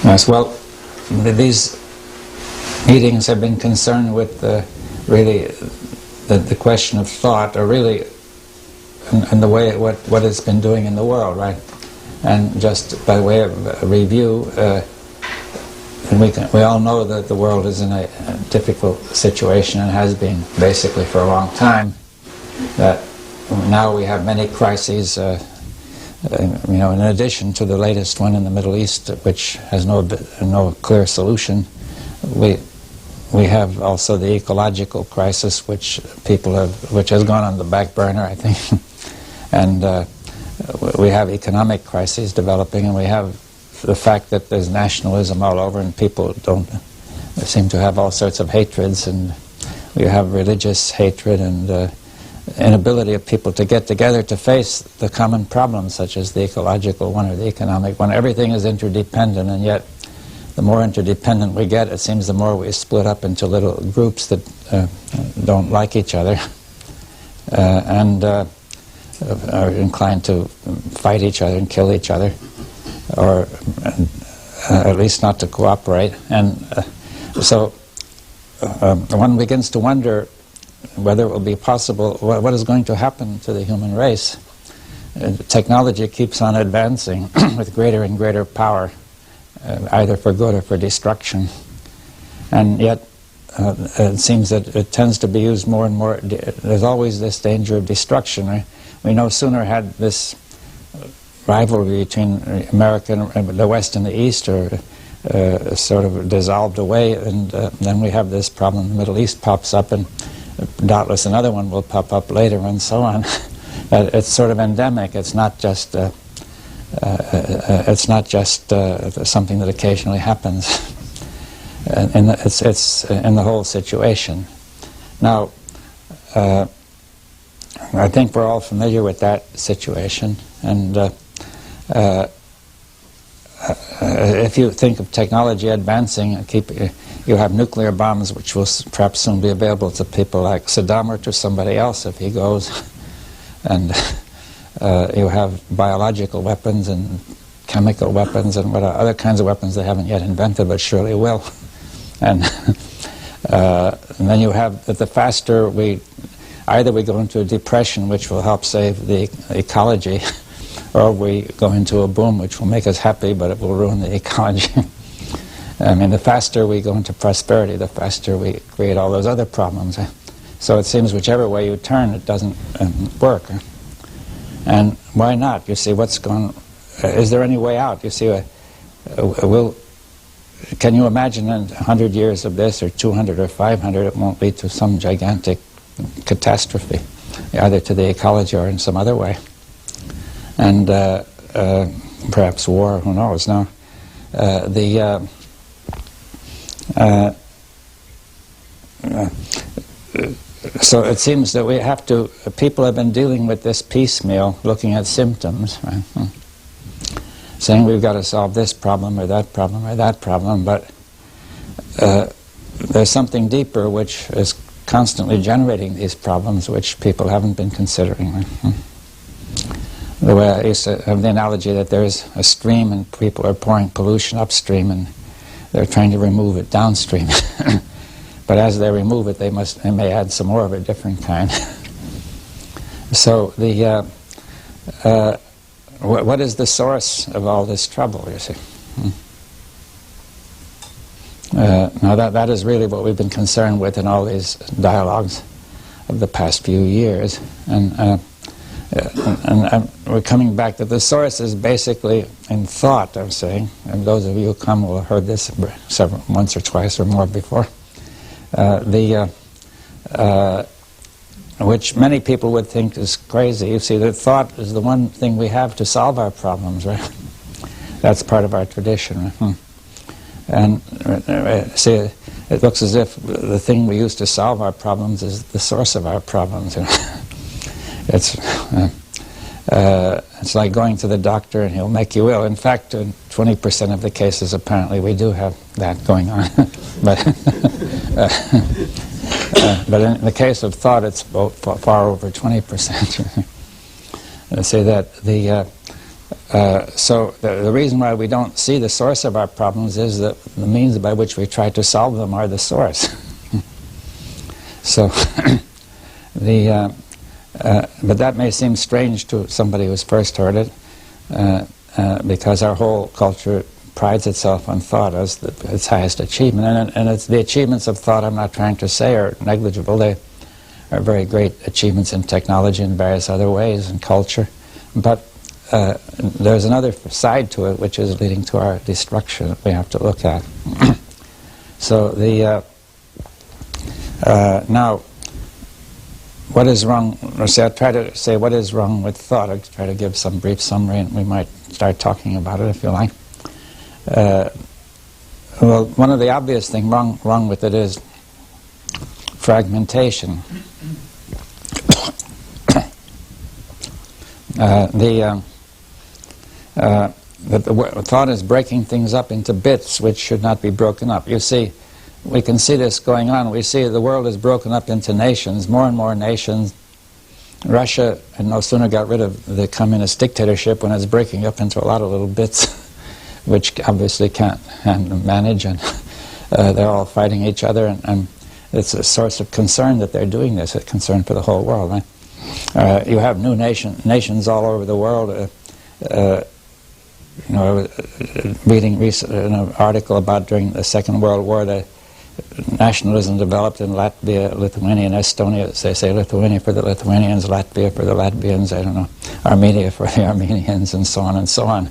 Yes, well, these meetings have been concerned with really the question of thought, or really in the way what it's been doing in the world, right? And just by way of review, and we all know that the world is in a difficult situation and has been basically for a long time. That now we have many crises. In addition to the latest one in the Middle East, which has no clear solution, we have also the ecological crisis, which has gone on the back burner, I think, and we have economic crises developing, and we have the fact that there's nationalism all over, and people seem to have all sorts of hatreds, and we have religious hatred and inability of people to get together to face the common problems, such as the ecological one or the economic one. Everything is interdependent, and yet the more interdependent we get, it seems the more we split up into little groups that don't like each other and are inclined to fight each other and kill each other, or at least not to cooperate. And so one begins to wonder whether it will be possible, what is going to happen to the human race. Technology keeps on advancing with greater and greater power, either for good or for destruction. And yet it seems that it tends to be used more and more. There's always this danger of destruction. We no sooner had this rivalry between America and the West and the East, or sort of dissolved away, and then we have this problem. The Middle East pops up, and doubtless another one will pop up later, and so on. It's sort of endemic. It's not just something that occasionally happens. And it's in the whole situation. Now, I think we're all familiar with that situation, and if you think of technology advancing, you have nuclear bombs, which will perhaps soon be available to people like Saddam or to somebody else if he goes, and you have biological weapons and chemical weapons and other kinds of weapons they haven't yet invented but surely will. And then you have that the faster either we go into a depression, which will help save the ecology, or we go into a boom, which will make us happy, but it will ruin the ecology. I mean, the faster we go into prosperity, the faster we create all those other problems. So it seems whichever way you turn, it doesn't work. And why not? You see, is there any way out? You see, can you imagine in 100 years of this, or 200 or 500, it won't lead to some gigantic catastrophe, either to the ecology or in some other way. And perhaps war, who knows. Now, so it seems that people have been dealing with this piecemeal, looking at symptoms, right? Saying we've got to solve this problem or that problem or that problem, but there's something deeper which is constantly generating these problems, which people haven't been considering. Right? The way I used to have the analogy that there's a stream and people are pouring pollution upstream and they're trying to remove it downstream. But as they remove it, they may add some more of a different kind. So what is the source of all this trouble, you see? Now that is really what we've been concerned with in all these dialogues of the past few years. And we're coming back to the source is basically in thought, I'm saying, and those of you who come will have heard this once or twice or more before, which many people would think is crazy. You see, that thought is the one thing we have to solve our problems, right? That's part of our tradition, right? And see, it looks as if the thing we use to solve our problems is the source of our problems. You know? It's like going to the doctor and he'll make you ill. In fact, in 20% of the cases, apparently, we do have that going on. But in the case of thought, it's far over 20%. They say that So the reason why we don't see the source of our problems is that the means by which we try to solve them are the source. So, but that may seem strange to somebody who's first heard it, because our whole culture prides itself on thought as its highest achievement. And it's the achievements of thought, I'm not trying to say, are negligible. They are very great achievements in technology and various other ways, and culture. But there's another side to it which is leading to our destruction that we have to look at. So now, what is wrong? I'll try to say what is wrong with thought. I'll try to give some brief summary, and we might start talking about it if you like. Well, one of the obvious things wrong with it is fragmentation. The thought is breaking things up into bits which should not be broken up. You see, we can see this going on. We see the world is broken up into nations, more and more nations. Russia had no sooner got rid of the communist dictatorship when it's breaking up into a lot of little bits, which obviously can't manage, and they're all fighting each other, and it's a source of concern that they're doing this, a concern for the whole world. Right? You have new nations all over the world. I was reading an article about during the Second World War that nationalism developed in Latvia, Lithuania, and Estonia. They say Lithuania for the Lithuanians, Latvia for the Latvians, I don't know, Armenia for the Armenians, and so on and so on.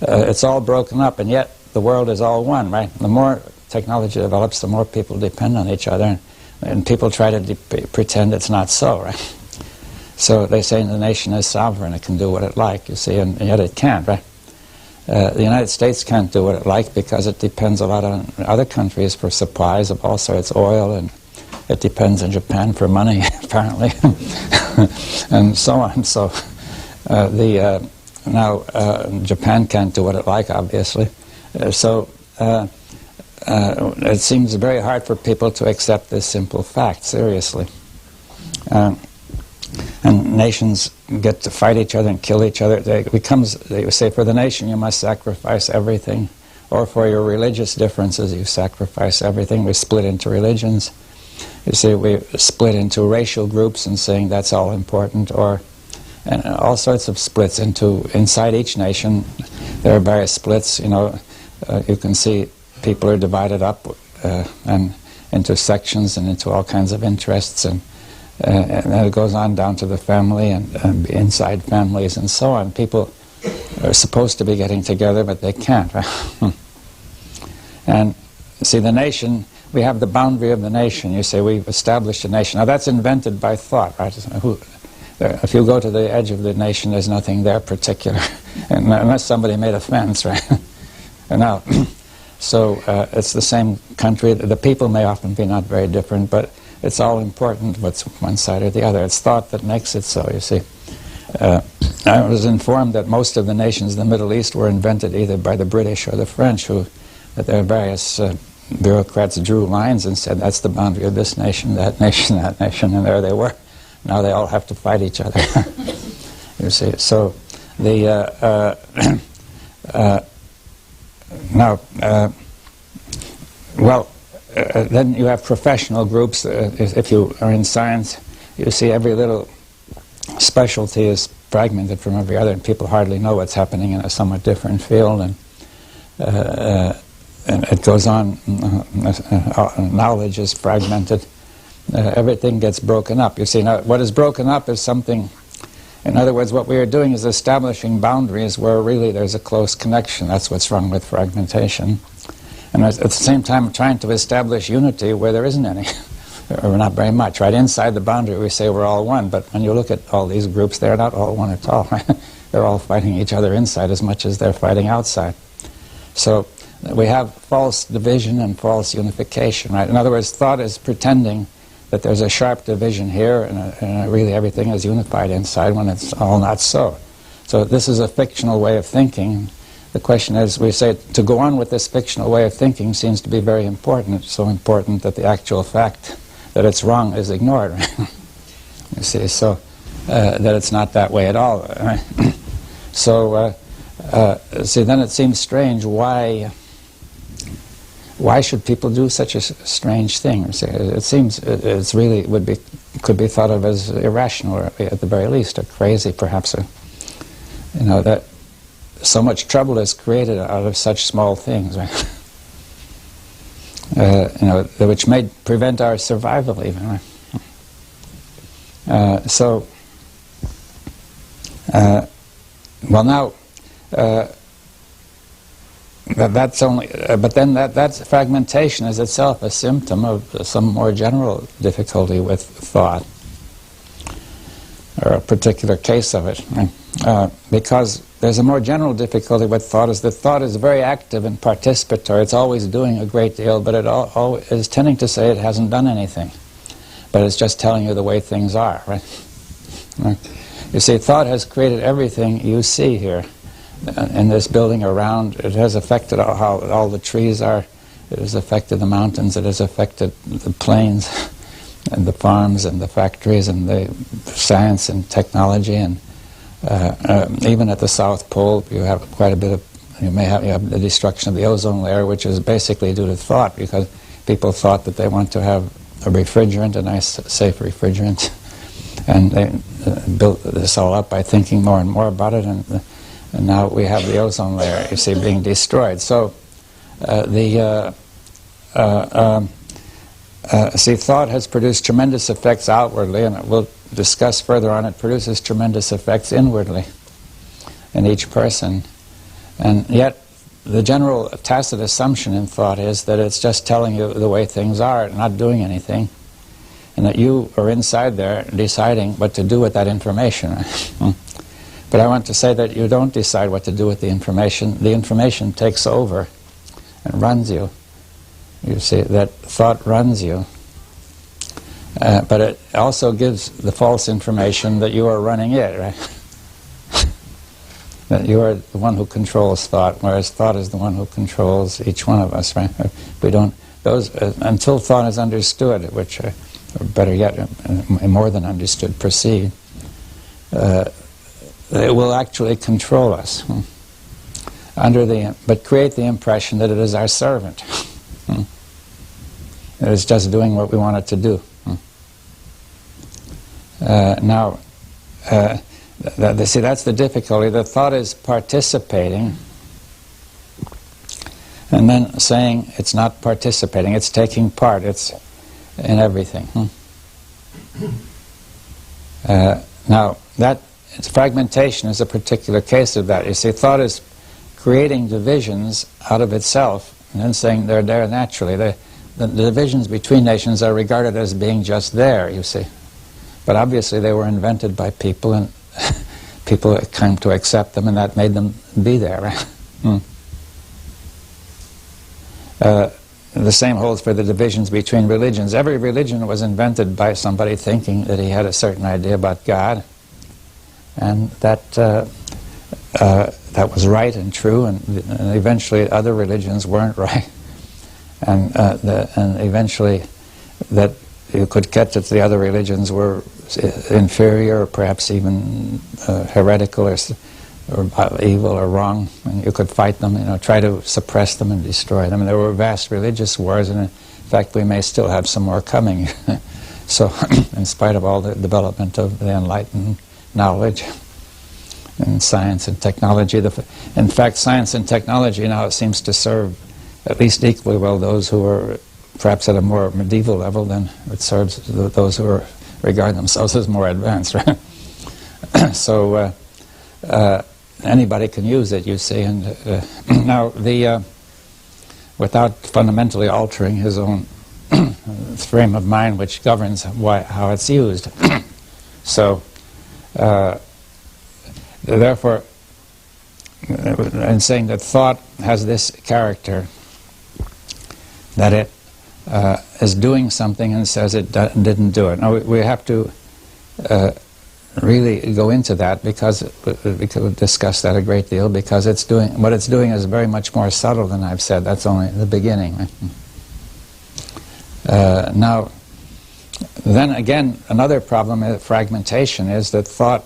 It's all broken up, and yet the world is all one, right? The more technology develops, the more people depend on each other, and people try to pretend it's not so, right? So they say the nation is sovereign, it can do what it like, you see, and yet it can't, right? The United States can't do what it like because it depends a lot on other countries for supplies of all sorts, oil, and it depends on Japan for money, apparently, and so on. So now Japan can't do what it like, obviously. It seems very hard for people to accept this simple fact seriously. And nations get to fight each other and kill each other. They say, for the nation you must sacrifice everything, or for your religious differences you sacrifice everything. We split into religions. You see, we split into racial groups and saying that's all important, and all sorts of splits inside each nation. There are various splits. You can see people are divided up and into sections and into all kinds of interests, and then it goes on down to the family and inside families and so on. People are supposed to be getting together, but they can't. And see, the nation, we have the boundary of the nation. You say we've established a nation. Now that's invented by thought, right? If you go to the edge of the nation, there's nothing there particular, unless somebody made a fence, right? Now, so it's the same country. The people may often be not very different, but it's all important what's one side or the other. It's thought that makes it so, you see. I was informed that most of the nations in the Middle East were invented either by the British or the French, that their various bureaucrats drew lines and said, that's the boundary of this nation, that nation, and there they were. Now they all have to fight each other. You see, so then you have professional groups. If you are in science, you see every little specialty is fragmented from every other, and people hardly know what's happening in a somewhat different field, and it goes on. Knowledge is fragmented. Everything gets broken up. You see, now what is broken up is something. In other words, what we are doing is establishing boundaries where really there's a close connection. That's what's wrong with fragmentation. And at the same time trying to establish unity where there isn't any, or not very much, right? Inside the boundary we say we're all one, but when you look at all these groups, they're not all one at all, right? They're all fighting each other inside as much as they're fighting outside. So we have false division and false unification, right? In other words, thought is pretending that there's a sharp division here and really everything is unified inside when it's all not so. So this is a fictional way of thinking. The question is, we say, to go on with this fictional way of thinking seems to be very important. It's so important that the actual fact that it's wrong is ignored. You see, so that it's not that way at all. Right? So See, then it seems strange why should people do such a strange thing? See, it seems it's really could be thought of as irrational, or at the very least, or crazy, perhaps. That so much trouble is created out of such small things, right? Which may prevent our survival, even. Right? Well, now. That's only, but then that's fragmentation is itself a symptom of some more general difficulty with thought, or a particular case of it. Because there's a more general difficulty with thought, is that thought is very active and participatory. It's always doing a great deal, but it is tending to say it hasn't done anything. But it's just telling you the way things are, right? You see, thought has created everything you see here. In this building around, it has affected how all the trees are. It has affected the mountains. It has affected the plains and the farms and the factories and the science and technology. And even at the South Pole, you have quite a bit of. You have the destruction of the ozone layer, which is basically due to thought, because people thought that they want to have a refrigerant, a nice, safe refrigerant, and they built this all up by thinking more and more about it. And now we have the ozone layer, you see, being destroyed. So see, thought has produced tremendous effects outwardly, and we'll discuss further on. It produces tremendous effects inwardly in each person. And yet, the general tacit assumption in thought is that it's just telling you the way things are, not doing anything, and that you are inside there deciding what to do with that information. But I want to say that you don't decide what to do with the information. The information takes over and runs you. You see, that thought runs you. But it also gives the false information that you are running it, right? That you are the one who controls thought, whereas thought is the one who controls each one of us, right? We don't, until thought is understood, which, or better yet, more than understood, perceived, it will actually control us, but create the impression that it is our servant. It is just doing what we want it to do. See, that's the difficulty. The thought is participating, and then saying it's not participating, it's taking part, it's in everything. Now, fragmentation is a particular case of that. You see, thought is creating divisions out of itself, and then saying they're there naturally. The divisions between nations are regarded as being just there, you see. But obviously they were invented by people, and people came to accept them, and that made them be there. Right? The same holds for the divisions between religions. Every religion was invented by somebody thinking that he had a certain idea about God, and that was right and true, and eventually other religions weren't right, and eventually that you could catch that the other religions were inferior, or perhaps even heretical, or evil or wrong, and you could fight them, try to suppress them and destroy them. And there were vast religious wars, and in fact we may still have some more coming. So, in spite of all the development of the enlightened knowledge and science and technology, in fact science and technology now seems to serve at least equally well those who are perhaps at a more medieval level than it serves those who regard themselves as more advanced, right? So anybody can use it, you see, and now without fundamentally altering his own frame of mind, which governs how it's used. So therefore, in saying that thought has this character, that it is doing something and says it didn't do it. Now we have to really go into that, because we could discuss that a great deal, because what it's doing is very much more subtle than I've said. That's only the beginning. Now, then again, another problem with fragmentation is that thought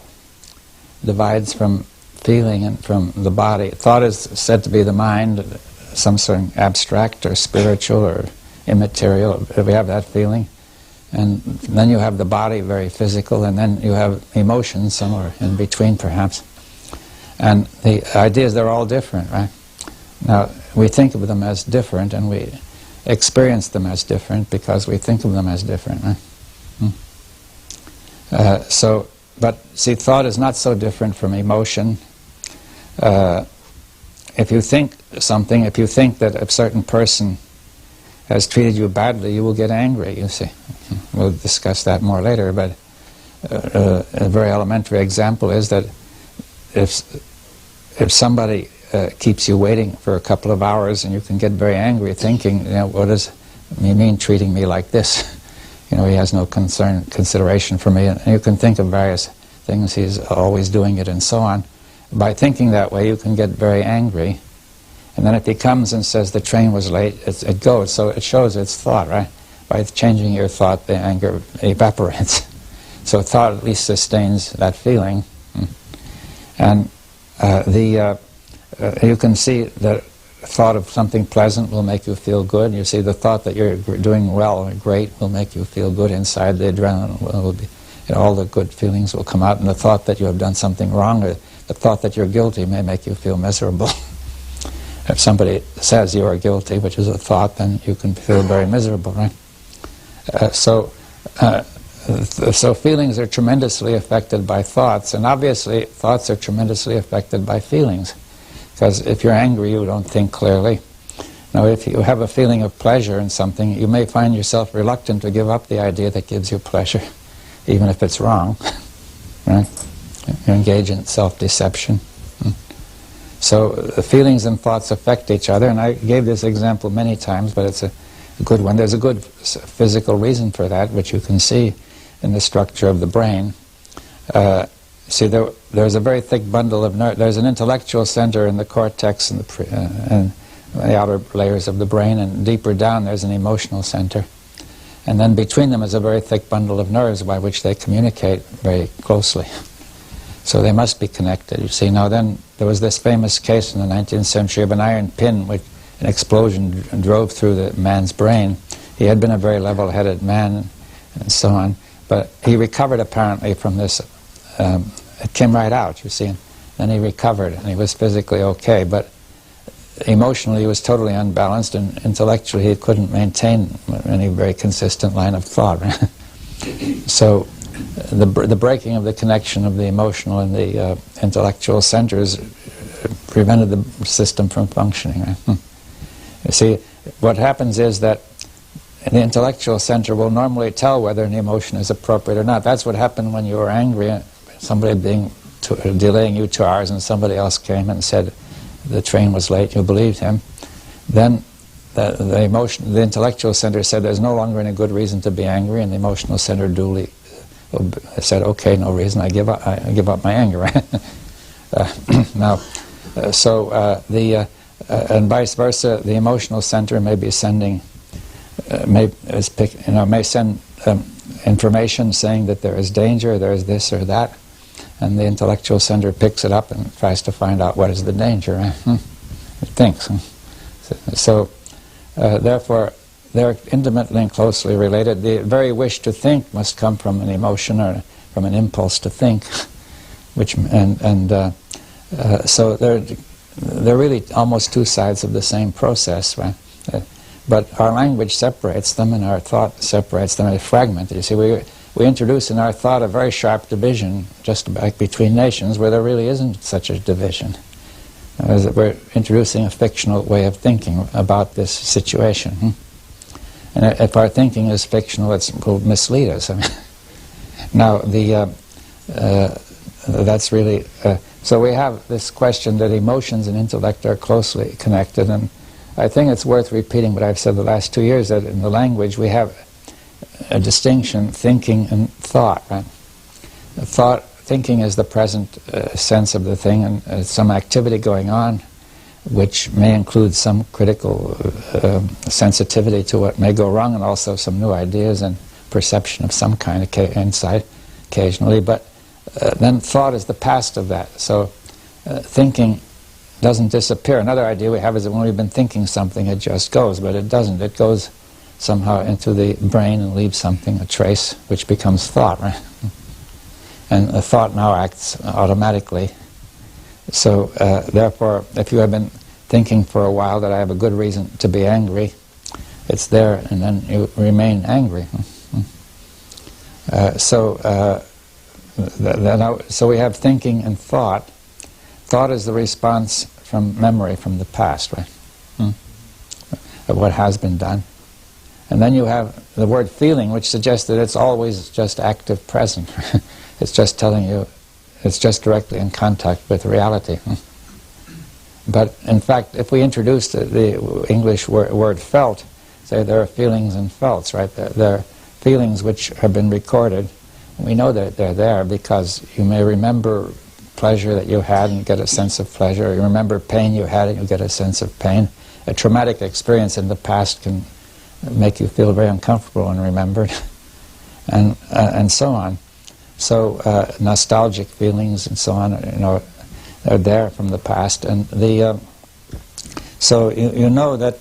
divides from feeling and from the body. Thought is said to be the mind, some sort of abstract or spiritual or immaterial. We have that feeling. And then you have the body, very physical, and then you have emotions somewhere in between, perhaps. And the idea is they're all different, right? Now, we think of them as different, and we experience them as different because we think of them as different, right? But see, thought is not so different from emotion. If you think something, if you think that a certain person has treated you badly, you will get angry, you see. We'll discuss that more later, but a very elementary example is that if somebody keeps you waiting for a couple of hours and you can get very angry thinking, what does he mean treating me like this? He has no consideration for me, and you can think of various things, he's always doing it and so on. By thinking that way you can get very angry, and then if he comes and says the train was late, it goes. So it shows it's thought, right? By changing your thought, the anger evaporates. So thought at least sustains that feeling. And you can see that thought of something pleasant will make you feel good. You see the thought that you're doing well or great will make you feel good inside. The adrenaline will be, all the good feelings will come out. And the thought that you have done something wrong, or the thought that you're guilty, may make you feel miserable. If somebody says you are guilty, which is a thought, then you can feel very miserable, right? So feelings are tremendously affected by thoughts, and obviously thoughts are tremendously affected by feelings. Because if you're angry, you don't think clearly. Now, if you have a feeling of pleasure in something, you may find yourself reluctant to give up the idea that gives you pleasure, even if it's wrong, right? You engage in self-deception. So the feelings and thoughts affect each other, and I gave this example many times, but it's a good one. There's a good physical reason for that, which you can see in the structure of the brain. See, there's a very thick bundle of nerve. There's an intellectual center in the cortex and the outer layers of the brain, and deeper down there's an emotional center. And then between them is a very thick bundle of nerves by which they communicate very closely. So they must be connected, you see. Now then, there was this famous case in the 19th century of an iron pin which an explosion drove through the man's brain. He had been a very level-headed man and so on, but he recovered apparently from this. It came right out, you see, and then he recovered and he was physically okay, but emotionally he was totally unbalanced, and intellectually he couldn't maintain any very consistent line of thought. So the breaking of the connection of the emotional and the intellectual centers prevented the system from functioning. Right? You see, what happens is that the intellectual center will normally tell whether an emotion is appropriate or not. That's what happened when you were angry. Somebody delaying you 2 hours, and somebody else came and said the train was late. You believed him. Then the intellectual center said there's no longer any good reason to be angry, and the emotional center duly said, okay, no reason. I give up my anger. Right? And vice versa, the emotional center may be sending, may send information saying that there is danger, there is this or that, and the intellectual center picks it up and tries to find out what is the danger. Right? It thinks. So therefore, they're intimately and closely related. The very wish to think must come from an emotion or from an impulse to think, so they're really almost two sides of the same process, right? But our language separates them, and our thought separates them. It's fragmented. You see, we introduce in our thought a very sharp division, just like between nations, where there really isn't such a division. We're introducing a fictional way of thinking about this situation. And if our thinking is fictional, it will mislead us. I mean, now, that's really... so we have this question that emotions and intellect are closely connected, and I think it's worth repeating what I've said the last 2 years, that in the language we have a distinction, thinking and thought. Right? Thinking is the present sense of the thing, and some activity going on, which may include some critical sensitivity to what may go wrong, and also some new ideas and perception of some kind of insight occasionally. But then thought is the past of that. So thinking doesn't disappear. Another idea we have is that when we've been thinking something, it just goes, but it doesn't. It goes somehow into the brain and leaves something, a trace, which becomes thought, right? And a thought now acts automatically. So therefore, if you have been thinking for a while that I have a good reason to be angry, it's there, and then you remain angry. So we have thinking and thought. Thought is the response from memory, from the past, right? Of what has been done. And then you have the word feeling, which suggests that it's always just active present. It's just telling you, it's just directly in contact with reality. But in fact, if we introduce the English word felt, say there are feelings and felts, right? There are feelings which have been recorded. We know that they're there because you may remember pleasure that you had and get a sense of pleasure. Or you remember pain you had and you get a sense of pain. A traumatic experience in the past can make you feel very uncomfortable and remembered, and so on. So nostalgic feelings and so on, you know, are there from the past, and so you know that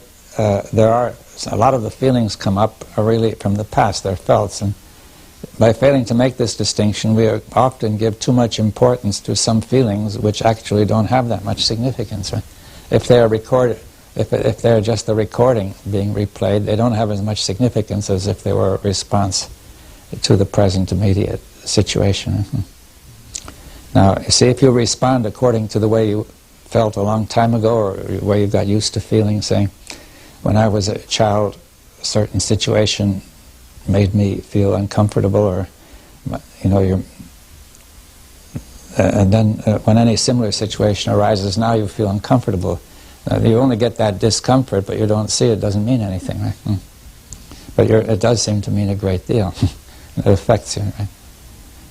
there are a lot of the feelings come up are really from the past. They're felts, and by failing to make this distinction, we often give too much importance to some feelings which actually don't have that much significance. Right? If they are recorded, if they're just a recording being replayed, they don't have as much significance as if they were a response to the present immediate situation. Now, you see, if you respond according to the way you felt a long time ago, or the way you got used to feeling, saying, when I was a child, a certain situation made me feel uncomfortable, or, you know, and then when any similar situation arises, now you feel uncomfortable. You only get that discomfort, but you don't see it. Doesn't mean anything, right? But it does seem to mean a great deal. It affects you, right?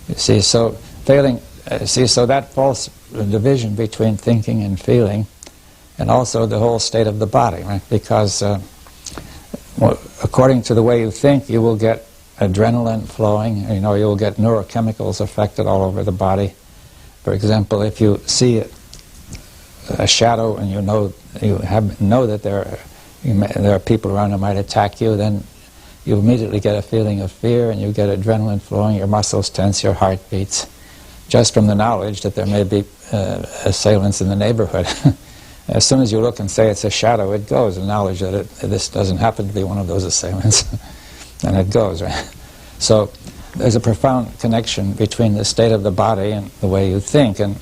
You see, so so that false division between thinking and feeling, and also the whole state of the body, right? Because according to the way you think, you will get adrenaline flowing. You know, you will get neurochemicals affected all over the body. For example, if you see a shadow and you know that there are people around who might attack you, then you immediately get a feeling of fear, and you get adrenaline flowing, your muscles tense, your heart beats, just from the knowledge that there may be assailants in the neighborhood. As soon as you look and say it's a shadow, it goes, the knowledge that this doesn't happen to be one of those assailants, and it goes, right? So there's a profound connection between the state of the body and the way you think, and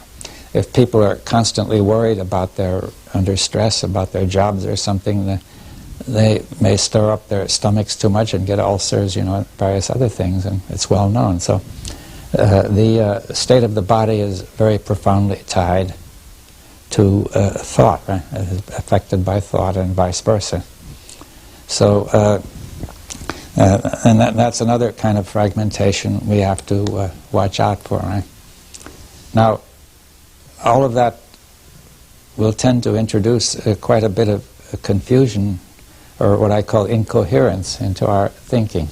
if people are constantly worried about under stress about their jobs or something, they may stir up their stomachs too much and get ulcers, you know, and various other things, and it's well known. So the state of the body is very profoundly tied to thought, right? It is affected by thought and vice versa. So, and that's another kind of fragmentation we have to watch out for, right? Now, all of that will tend to introduce quite a bit of confusion, or what I call incoherence, into our thinking,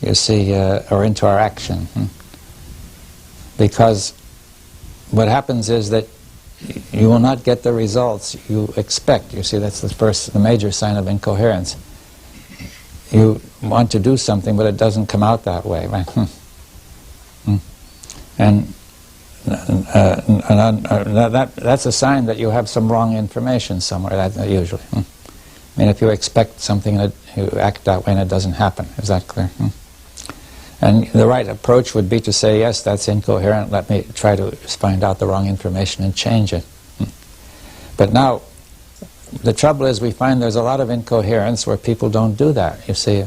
you see, or into our action. Because what happens is that you will not get the results you expect. You see, that's the major sign of incoherence. You want to do something, but it doesn't come out that way, right? And that's a sign that you have some wrong information somewhere, usually. I mean, if you expect something, that you act that way and it doesn't happen. Is that clear? And the right approach would be to say, yes, that's incoherent, let me try to find out the wrong information and change it. But now, the trouble is we find there's a lot of incoherence where people don't do that. You see,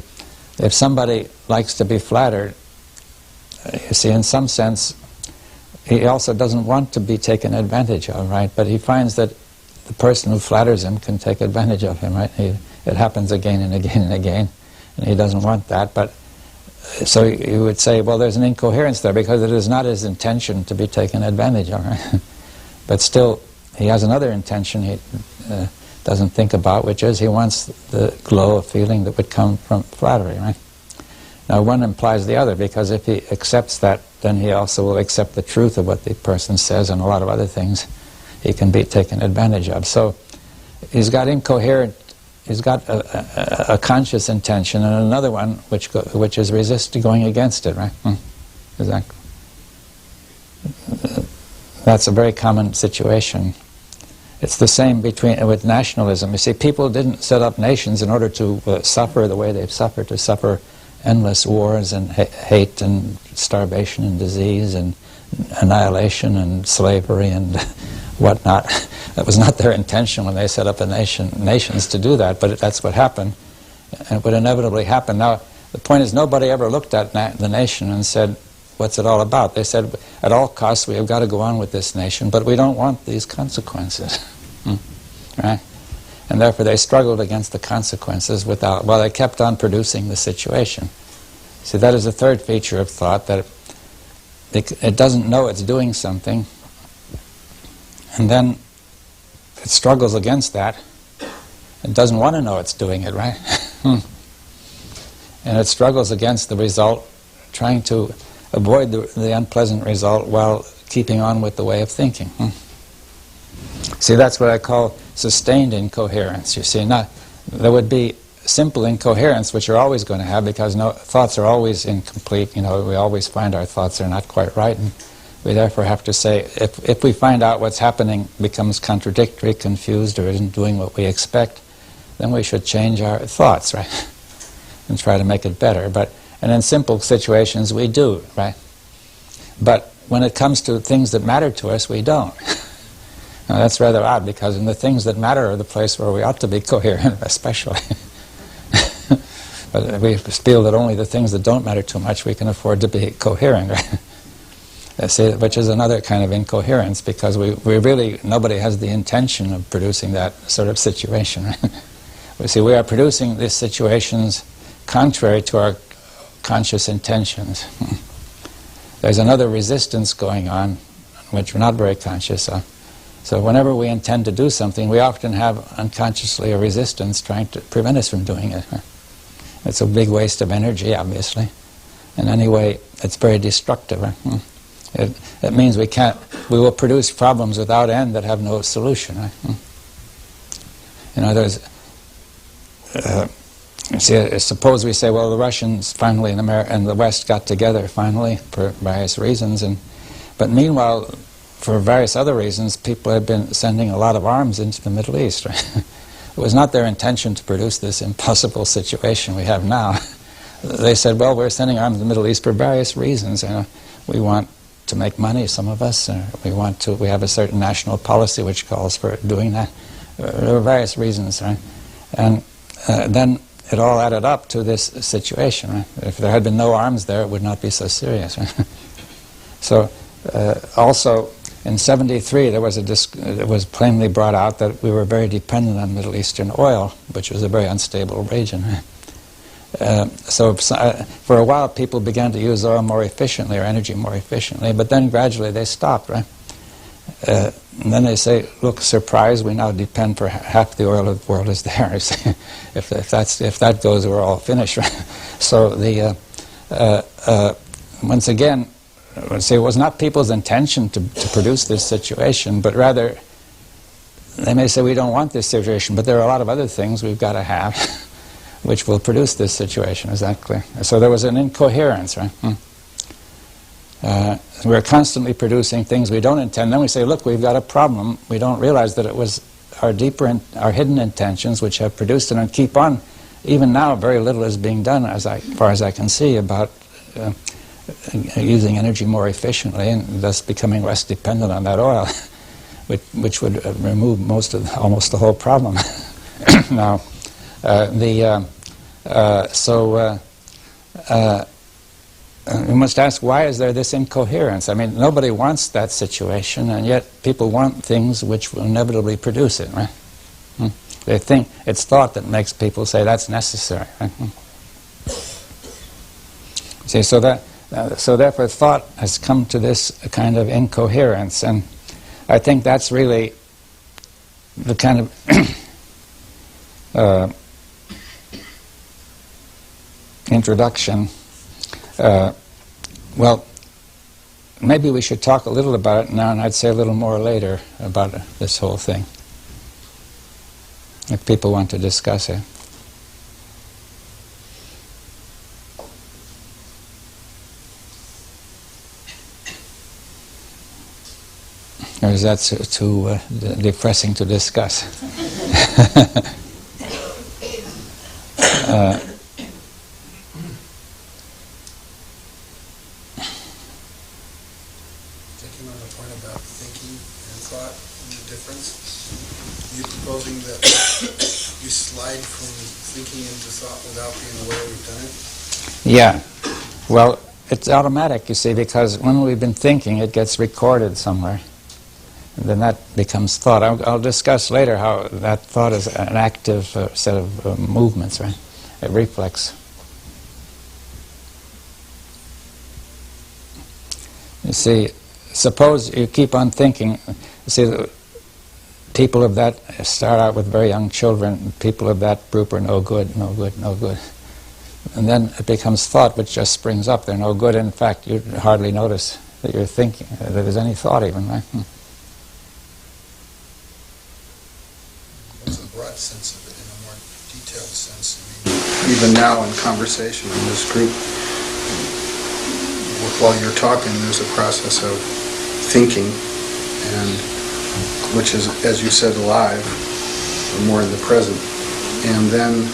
if somebody likes to be flattered, you see, in some sense, he also doesn't want to be taken advantage of, right? But he finds that the person who flatters him can take advantage of him, right? It happens again and again and again, and he doesn't want that. But so you would say, well, there's an incoherence there because it is not his intention to be taken advantage of, right? But still, he has another intention he doesn't think about, which is he wants the glow of feeling that would come from flattery, right? Now, one implies the other, because if he accepts that then he also will accept the truth of what the person says, and a lot of other things he can be taken advantage of. So he's got incoherent, he's got a conscious intention, and another one which is going against it, right? Exactly. That's a very common situation. It's the same with nationalism. You see, people didn't set up nations in order to suffer the way they've suffered, to suffer endless wars and hate and starvation and disease and annihilation and slavery and whatnot. That was not their intention when they set up nations to do that, but that's what happened. And it would inevitably happen. Now, the point is, nobody ever looked at the nation and said, what's it all about? They said, at all costs, we have got to go on with this nation, but we don't want these consequences. Right? And therefore they struggled against the consequences while they kept on producing the situation. See, that is a third feature of thought, that it doesn't know it's doing something, and then it struggles against that. It doesn't want to know it's doing it, right? And it struggles against the result, trying to avoid the unpleasant result while keeping on with the way of thinking. See, that's what I call sustained incoherence. You see, there would be simple incoherence, which you're always going to have, because thoughts are always incomplete. We always find our thoughts are not quite right, and we therefore have to say, if we find out what's happening becomes contradictory, confused, or isn't doing what we expect, then we should change our thoughts, right? And try to make it better. And in simple situations, we do, right? But when it comes to things that matter to us, we don't. Now, that's rather odd, because in the things that matter are the place where we ought to be coherent, especially. But we feel that only the things that don't matter too much we can afford to be coherent, right? See, which is another kind of incoherence, because we really, nobody has the intention of producing that sort of situation, right? See, we are producing these situations contrary to our conscious intentions. There's another resistance going on, which we're not very conscious of. So whenever we intend to do something, we often have unconsciously a resistance trying to prevent us from doing it. It's a big waste of energy, obviously. And anyway, it's very destructive. It means we will produce problems without end that have no solution. Suppose we say, well, the Russians finally and the West got together finally for various reasons, but meanwhile, for various other reasons, people have been sending a lot of arms into the Middle East. Right? It was not their intention to produce this impossible situation we have now. They said, well, we're sending arms to the Middle East for various reasons. We want to make money, some of us. We have a certain national policy which calls for doing that. There are various reasons, right? And then it all added up to this situation. Right? If there had been no arms there, it would not be so serious. Right? So, also in '73, it was plainly brought out that we were very dependent on Middle Eastern oil, which was a very unstable region. Right? So for a while, people began to use oil more efficiently, or energy more efficiently, but then gradually they stopped. Right? And then they say, look, surprise, we now depend for half the oil of the world is there. if that goes, we're all finished. Right? So once again, see, it was not people's intention to produce this situation, but rather, they may say we don't want this situation, but there are a lot of other things we've got to have which will produce this situation. Is that clear? So there was an incoherence, right? We're constantly producing things we don't intend. Then we say, look, we've got a problem. We don't realize that it was our hidden intentions which have produced it and keep on. Even now, very little is being done, as far as I can see, about using energy more efficiently and thus becoming less dependent on that oil, which would remove almost the whole problem. Now, we must ask, why is there this incoherence? I mean, nobody wants that situation, and yet people want things which will inevitably produce it, right? They think it's thought that makes people say that's necessary, right? See, so therefore thought has come to this kind of incoherence, and I think that's really the kind of introduction. Well, maybe we should talk a little about it now, and I'd say a little more later about this whole thing, if people want to discuss it. Or is that too depressing to discuss? Taking on the point about thinking and thought and the difference, are you proposing that you slide from thinking into thought without being aware we've done it? Yeah. Well, it's automatic, you see, because when we've been thinking, it gets recorded somewhere. And then that becomes thought. I'll discuss later how that thought is an active set of movements, right? A reflex. You see, suppose you keep on thinking. You see, people of that start out with very young children. People of that group are no good, no good, no good. And then it becomes thought, which just springs up. They're no good. In fact, you hardly notice that you're thinking, that there's any thought even, right? What's a broad sense of it in a more detailed sense? I mean, even now in conversation in this group, while you're talking, there's a process of thinking, and which is, as you said, alive, or more in the present. And then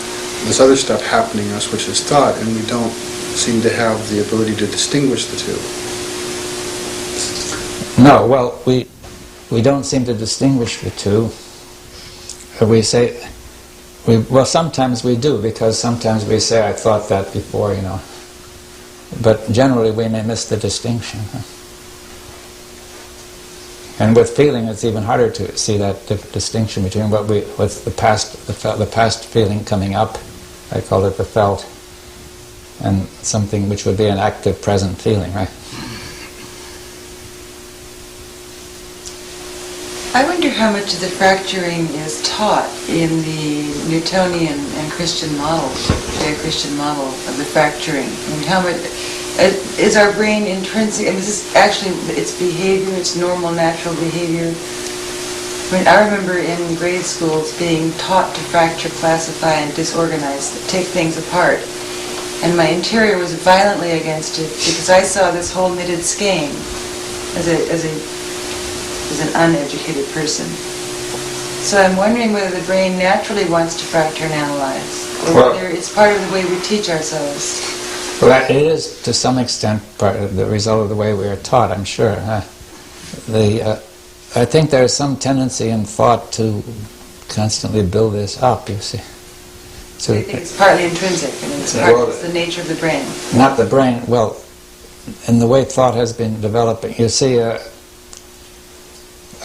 there's other stuff happening in us, which is thought, and we don't seem to have the ability to distinguish the two. No, well, we don't seem to distinguish the two. We say, well, sometimes we do, because sometimes we say, I thought that before, you know. But generally we may miss the distinction. And with feeling, it's even harder to see that distinction between what's the past feeling coming up, I call it the felt, and something which would be an active present feeling, right? I wonder how much of the fracturing is taught in the Newtonian and Christian model, Judeo-Christian model of the fracturing. And how much is our brain intrinsic? And this is actually its behavior, its normal, natural behavior. I mean, I remember in grade schools being taught to fracture, classify, and disorganize, take things apart. And my interior was violently against it because I saw this whole knitted skein as an uneducated person. So I'm wondering whether the brain naturally wants to fracture and analyze, or whether it's part of the way we teach ourselves. Well, it is to some extent part of the result of the way we are taught, I'm sure. I think there is some tendency in thought to constantly build this up, you see. So you think it's partly intrinsic, I mean, it's part of the nature of the brain? Not the brain, well, in the way thought has been developing. You see,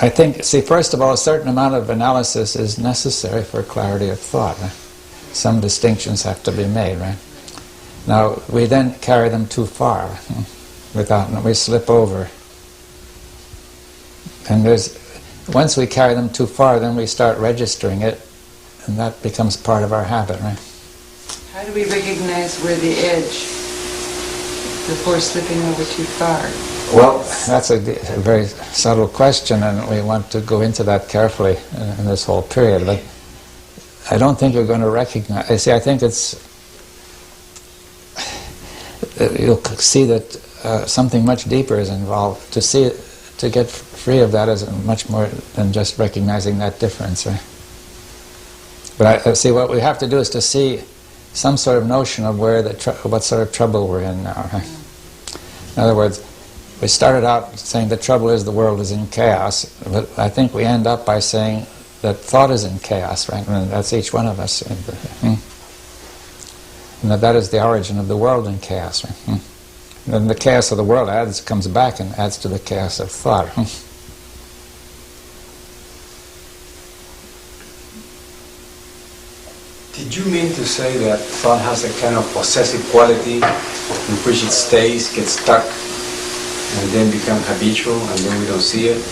I think, first of all, a certain amount of analysis is necessary for clarity of thought. Right? Some distinctions have to be made, right? Now, we then carry them too far, we slip over. And once we carry them too far, then we start registering it, and that becomes part of our habit, right? How do we recognize where the edge before slipping over too far? Well, that's a very subtle question, and we want to go into that carefully in this whole period. But I don't think you're going to recognize. I think you'll see that something much deeper is involved. To get free of that is much more than just recognizing that difference, right? But I see what we have to do is to see some sort of notion of what sort of trouble we're in now. Right? In other words, we started out saying the trouble is the world is in chaos, but I think we end up by saying that thought is in chaos, right? And that's each one of us. And that is the origin of the world in chaos, right? And then the chaos of the world comes back and adds to the chaos of thought. Did you mean to say that thought has a kind of possessive quality in which it stays, gets stuck, and then becomes habitual, and then we don't see it?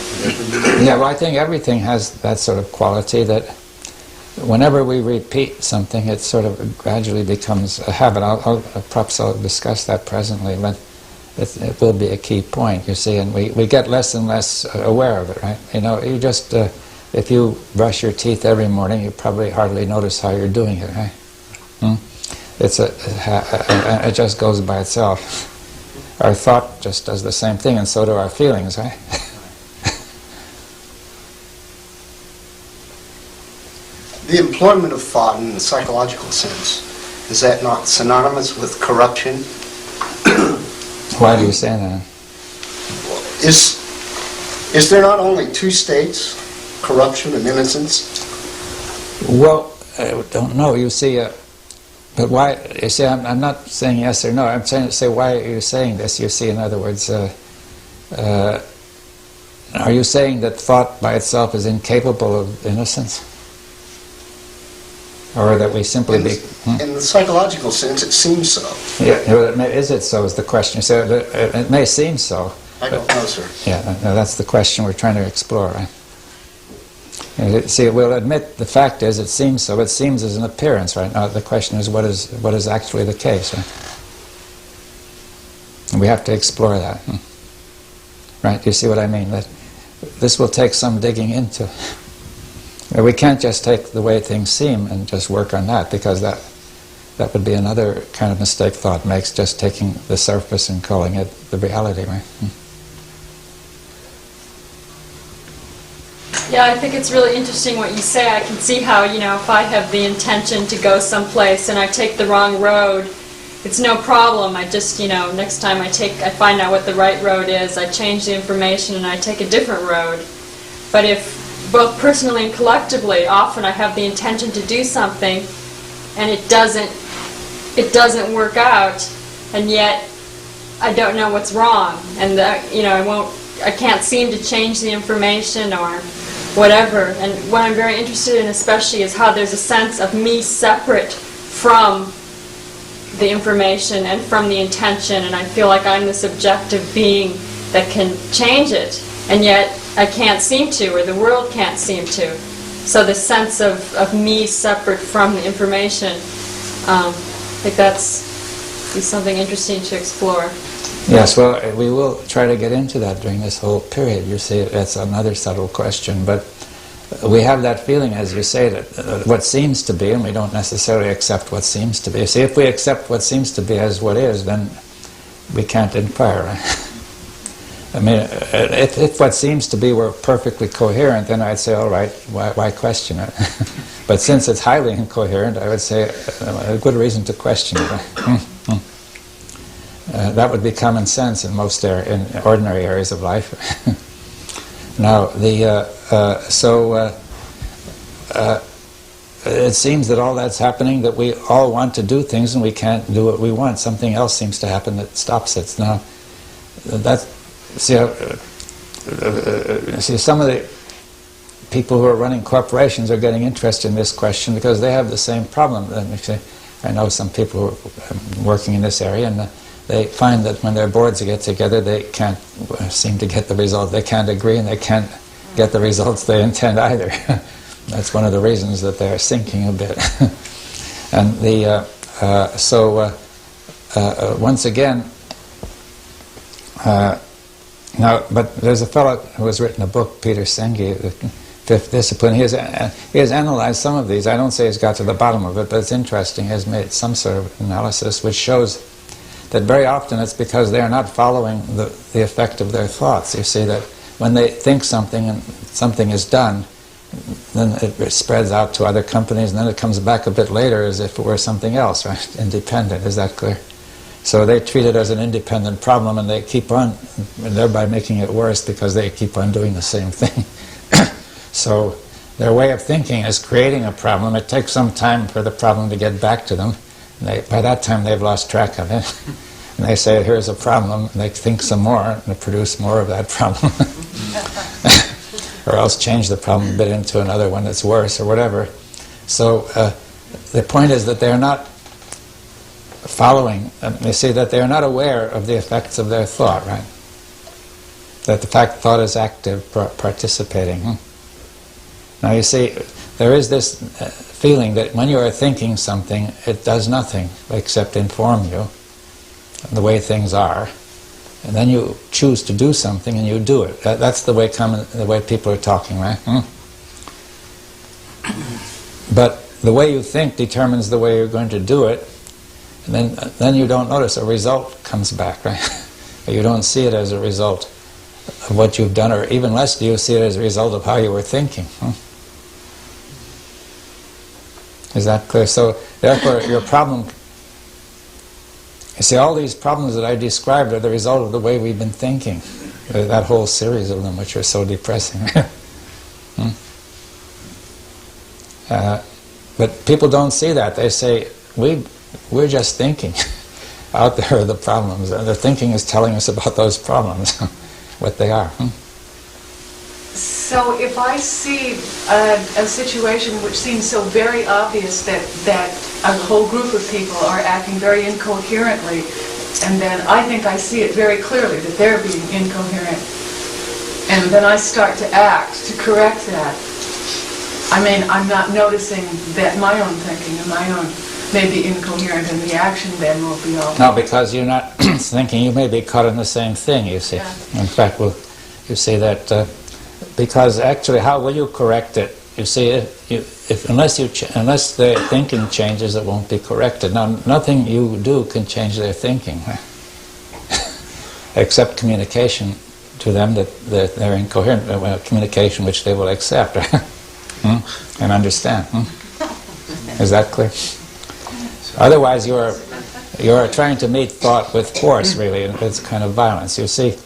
Yeah, well, I think everything has that sort of quality, that whenever we repeat something, it sort of gradually becomes a habit. Perhaps I'll discuss that presently, but it will be a key point, you see, and we get less and less aware of it, right? You know, you just, if you brush your teeth every morning, you probably hardly notice how you're doing it, right? It just goes by itself. Our thought just does the same thing, and so do our feelings, right? The employment of thought in the psychological sense, is that not synonymous with corruption? Why do you say that? Is there not only two states, corruption and innocence? Well, I don't know. You see, but why? You see, I'm not saying yes or no. I'm trying to say, why are you saying this? You see, in other words, are you saying that thought by itself is incapable of innocence? Or that we simply In the psychological sense, it seems so. Yeah, is it so is the question. So it may seem so. I don't know, sir. Yeah, that's the question we're trying to explore, right? See, we'll admit the fact is it seems so. It seems as an appearance, right? Now the question is what is actually the case, right? And we have to explore that. Right? You see what I mean? That this will take some digging into. We can't just take the way things seem and just work on that, because that would be another kind of mistake thought makes, just taking the surface and calling it the reality, right? Yeah, I think it's really interesting what you say. I can see how, you know, if I have the intention to go someplace and I take the wrong road, it's no problem. I just, you know, next time I find out what the right road is, I change the information and I take a different road. But if both personally and collectively, often I have the intention to do something and it doesn't work out, and yet I don't know what's wrong, and you know, I can't seem to change the information or whatever. And what I'm very interested in especially is how there's a sense of me separate from the information and from the intention, and I feel like I'm this objective being that can change it, and yet I can't seem to, or the world can't seem to. So the sense of me separate from the information, I think that's something interesting to explore. Yes, well, we will try to get into that during this whole period. You see, that's another subtle question, but we have that feeling, as you say, that what seems to be, and we don't necessarily accept what seems to be. See, if we accept what seems to be as what is, then we can't inquire, right? I mean, if what seems to be were perfectly coherent, then I'd say, all right, why question it? But since it's highly incoherent, I would say a good reason to question it. Right? That would be common sense in most in ordinary areas of life. Now, it seems that all that's happening, that we all want to do things and we can't do what we want. Something else seems to happen that stops it. Now, see, some of the people who are running corporations are getting interested in this question because they have the same problem. I know some people who are working in this area, and they find that when their boards get together, they can't seem to get the result. They can't agree, and they can't get the results they intend either. That's one of the reasons that they're sinking a bit. And once again, now, but there's a fellow who has written a book, Peter Senge, The Fifth Discipline. He has analyzed some of these. I don't say he's got to the bottom of it, but it's interesting. He has made some sort of analysis which shows that very often it's because they are not following the effect of their thoughts. You see that when they think something and something is done, then it spreads out to other companies, and then it comes back a bit later as if it were something else, right? Independent, is that clear? So they treat it as an independent problem, and they keep on, and thereby making it worse because they keep on doing the same thing. So their way of thinking is creating a problem. It takes some time for the problem to get back to them. By that time, they've lost track of it. And they say, here's a problem, and they think some more, and they produce more of that problem. Or else change the problem a bit into another one that's worse, or whatever. So the point is that they're not following, they say that they are not aware of the effects of their thought, right? That the fact thought is active, participating. Now you see, there is this feeling that when you are thinking something, it does nothing except inform you of the way things are. and then you choose to do something and you do it. That's the way people are talking, right? But the way you think determines the way you're going to do it, and then you don't notice a result comes back, right? You don't see it as a result of what you've done, or even less do you see it as a result of how you were thinking. Is that clear? So therefore your problem, you see, all these problems that I described are the result of the way we've been thinking. That whole series of them, which are so depressing. But people don't see that. They say, we're just thinking. Out there are the problems. And the thinking is telling us about those problems, what they are. So if I see a situation which seems so very obvious that a whole group of people are acting very incoherently, and then I think I see it very clearly that they're being incoherent, and then I start to act to correct that, I mean, I'm not noticing that my own thinking and my own may be incoherent, and the action then will be all... No, because you're not thinking, you may be caught in the same thing, you see. Yeah. In fact, you see that... because actually, how will you correct it? You see, unless their thinking changes, it won't be corrected. Now, nothing you do can change their thinking, right? Except communication to them that they're incoherent, communication which they will accept and understand. Is that clear? Otherwise, you're trying to meet thought with force, really, and it's kind of violence. You see.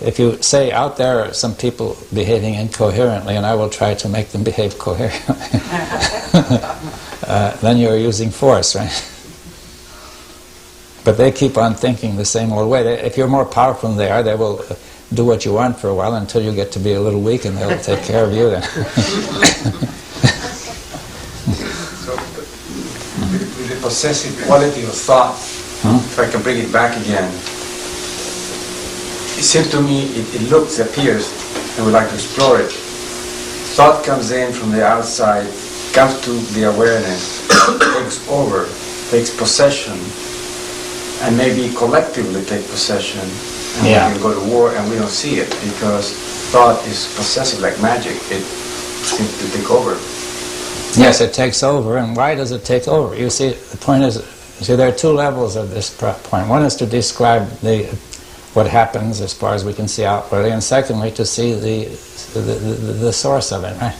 If you say, out there are some people behaving incoherently, and I will try to make them behave coherently, then you're using force, right? But they keep on thinking the same old way. If you're more powerful than they are, they will do what you want for a while until you get to be a little weak, and they'll take care of you then. So, with the possessive quality of thought, if I can bring it back again, it seems to me, it appears, and we'd like to explore it. Thought comes in from the outside, comes to the awareness, takes over, takes possession, and maybe collectively take possession, and we can go to war and we don't see it, because thought is possessive like magic. It seems to take over. Yes, it takes over, and why does it take over? You see, the point is, there are two levels of this point. One is to describe what happens as far as we can see outwardly, and secondly to see the source of it, right?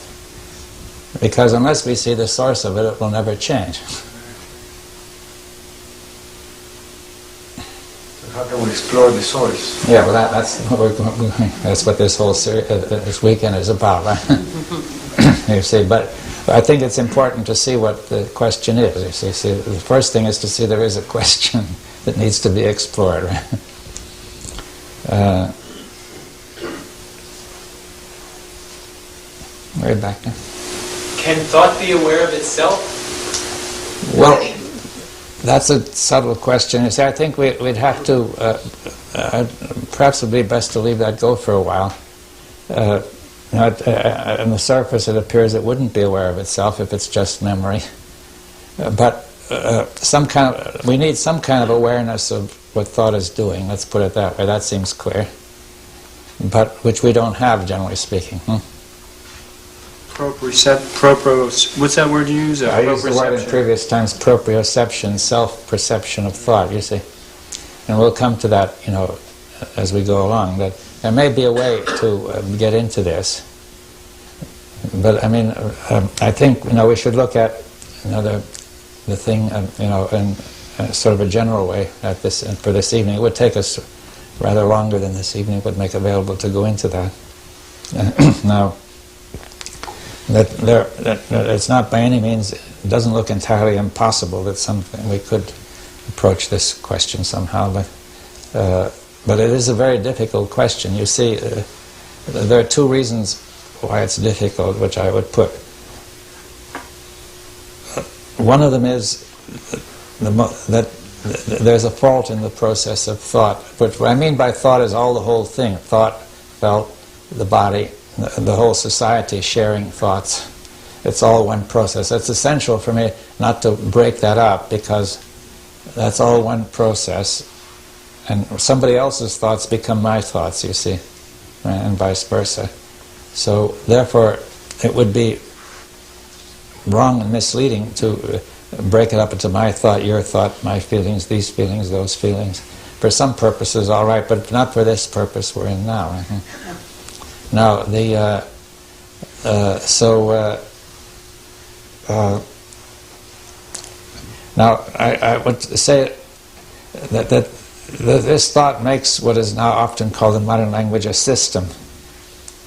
Because unless we see the source of it, it will never change. So how can we explore the source? Yeah, well, that's what that's what this whole series, this weekend is about, right? You see, but I think it's important to see what the question is. You see, the first thing is to see there is a question that needs to be explored, right? Right back there. Can thought be aware of itself? Well, that's a subtle question. You see, I think we'd have to, perhaps it would be best to leave that go for a while. On the surface it appears it wouldn't be aware of itself if it's just memory. But we need some kind of awareness of what thought is doing, let's put it that way. That seems clear. But which we don't have, generally speaking. What's that word you use? I used the word in previous times, proprioception, self-perception of thought, you see. And we'll come to that, as we go along. But there may be a way to get into this. But I mean, I think, we should look at, the thing, in sort of a general way at this, and for this evening. It would take us rather longer than this evening would make available to go into that. Now, that it's not by any means, it doesn't look entirely impossible that we could approach this question somehow, but it is a very difficult question. You see, there are two reasons why it's difficult, which I would put. One of them is that there's a fault in the process of thought. Which what I mean by thought is all the whole thing. Thought, felt, the body, the whole society sharing thoughts. It's all one process. It's essential for me not to break that up, because that's all one process. and somebody else's thoughts become my thoughts, you see, right? And vice versa. So therefore, it would be wrong and misleading to break it up into my thought, your thought, my feelings, these feelings, those feelings. For some purposes, all right, but not for this purpose we're in now. Now, now I would say that this thought makes what is now often called in modern language a system.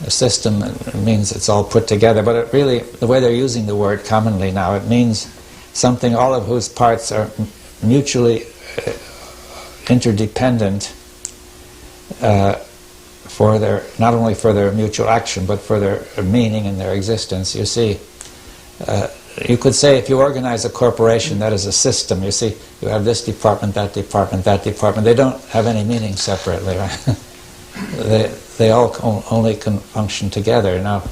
A system means it's all put together, but it really, the way they're using the word commonly now, it means something all of whose parts are mutually interdependent for their, not only for their mutual action, but for their meaning and their existence. You see, you could say if you organize a corporation, that is a system. You see, you have this department, that department, that department. They don't have any meaning separately, right? They all only can function together. Now,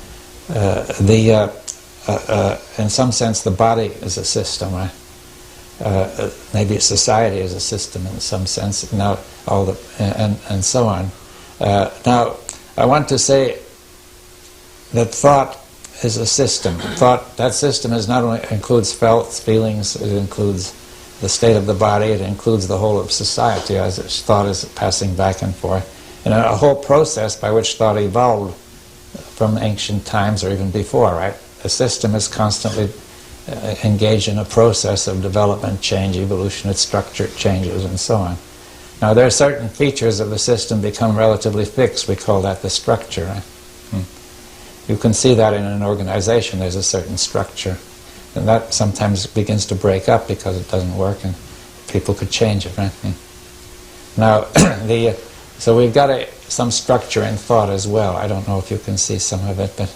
in some sense, the body is a system, right? Maybe society is a system in some sense. Now, and so on. Now, I want to say that thought is a system. Thought, that system is not only includes felt feelings, it includes the state of the body, it includes the whole of society as thought is passing back and forth. And a whole process by which thought evolved from ancient times or even before, right? A system is constantly engaged in a process of development, change, evolution, its structure changes, and so on. Now, there are certain features of the system become relatively fixed. We call that the structure, right? You can see that in an organization. There's a certain structure. And that sometimes begins to break up because it doesn't work, and people could change it, right? Now, so we've got some structure in thought as well. I don't know if you can see some of it, but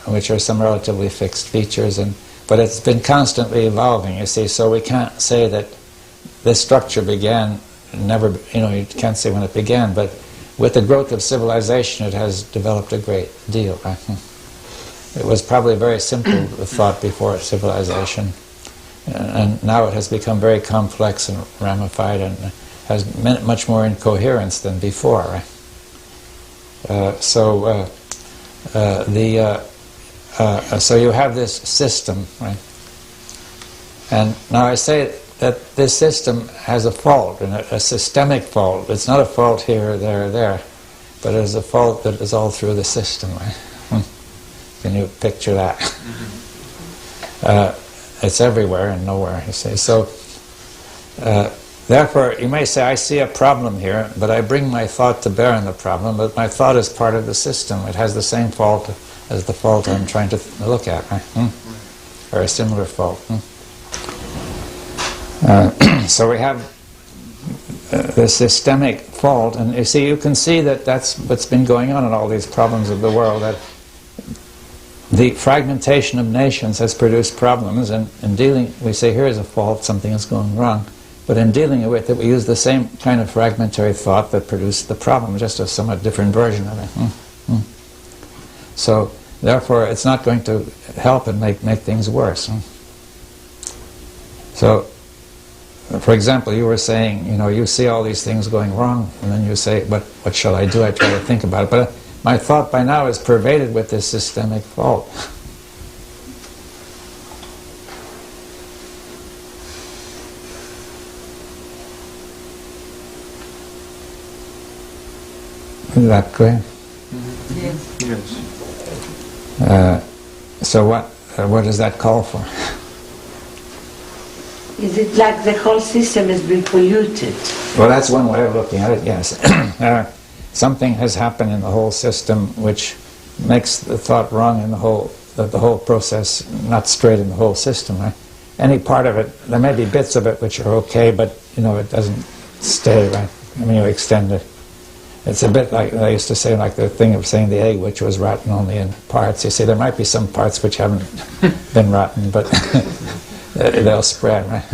which are some relatively fixed features, but it's been constantly evolving, you see, so we can't say that this structure began, you can't say when it began, but with the growth of civilization it has developed a great deal, right? It was probably very simple thought before civilization, and now it has become very complex and ramified and has much more incoherence than before, right? So you have this system, right? And now I say that this system has a fault, and a systemic fault. It's not a fault here, there, or there, but it is a fault that is all through the system, right? Can you picture that? It's everywhere and nowhere, you see. So, therefore, you may say, I see a problem here, but I bring my thought to bear on the problem, but my thought is part of the system. It has the same fault as the fault I'm trying to look at, right? Or a similar fault. So we have the systemic fault, and you see, you can see that that's what's been going on in all these problems of the world, that the fragmentation of nations has produced problems, and in dealing, we say here is a fault, something is going wrong, but in dealing with it, we use the same kind of fragmentary thought that produced the problem, just a somewhat different version of it. So, therefore, it's not going to help and make things worse. So, for example, you were saying, you see all these things going wrong, and then you say, what shall I do? I try to think about it. But my thought by now is pervaded with this systemic fault. Is that clear? Yes. So what does that call for? Is it like the whole system has been polluted? Well, that's one way of looking at it, yes. Something has happened in the whole system which makes the thought wrong in the whole process not straight in the whole system, right? Any part of it, there may be bits of it which are okay, but it doesn't stay, right? I mean, you extend it. It's a bit like, I used to say, like the thing of saying the egg which was rotten only in parts. You see, there might be some parts which haven't been rotten, but they'll spread, right?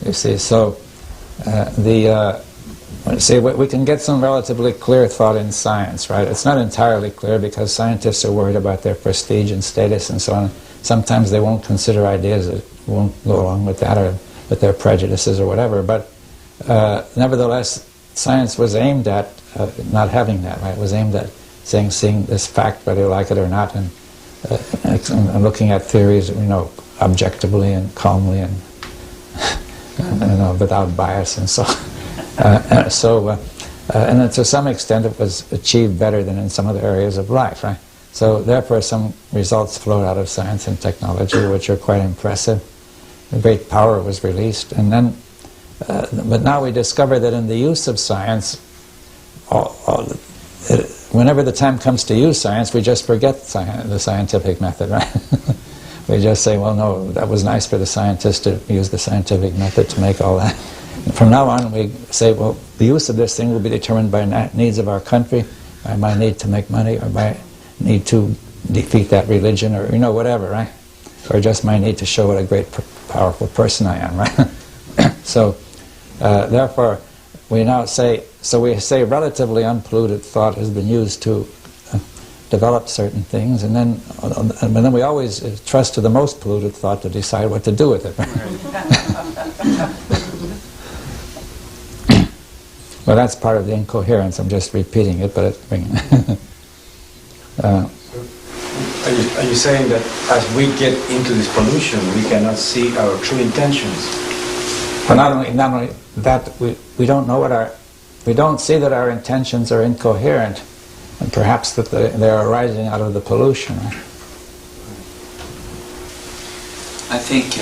You see, so we can get some relatively clear thought in science, right? It's not entirely clear because scientists are worried about their prestige and status and so on. Sometimes they won't consider ideas that won't go along with that, or with their prejudices or whatever, but nevertheless, science was aimed at not having that, right? It was aimed at seeing this fact, whether you like it or not, and looking at theories, objectively and calmly and without bias and so. And then to some extent, it was achieved better than in some other areas of life, right? So therefore, some results flowed out of science and technology, which are quite impressive. A great power was released, and then. But now we discover that in the use of science, whenever the time comes to use science, we just forget the scientific method, right? We just say, well, no, that was nice for the scientist to use the scientific method to make all that. And from now on, we say, well, the use of this thing will be determined by needs of our country, by my need to make money, or by need to defeat that religion, or whatever, right? Or just my need to show what a great, powerful person I am, right? So, therefore, we now say, relatively unpolluted thought has been used to develop certain things, and then we always trust to the most polluted thought to decide what to do with it. Well, that's part of the incoherence. I'm just repeating it, but Are you saying that as we get into this pollution, we cannot see our true intentions? But not only that, we don't know we don't see that our intentions are incoherent, and perhaps that they're arising out of the pollution. I think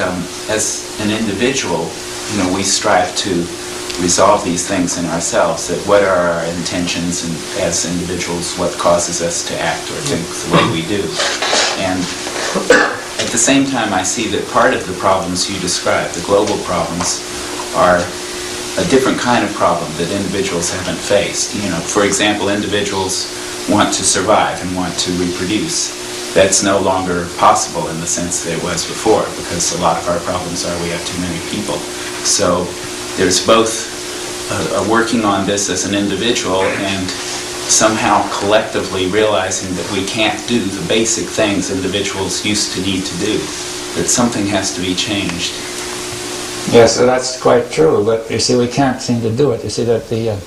as an individual, we strive to resolve these things in ourselves, that what are our intentions, and as individuals, what causes us to act or think the way we do. And at the same time, I see that part of the problems you described, the global problems, are a different kind of problem that individuals haven't faced. For example, individuals want to survive and want to reproduce. That's no longer possible in the sense that it was before, because a lot of our problems are we have too many people. So there's both working on this as an individual and somehow collectively realizing that we can't do the basic things individuals used to need to do, that something has to be changed. Yes, so that's quite true, but you see, we can't seem to do it. You see that the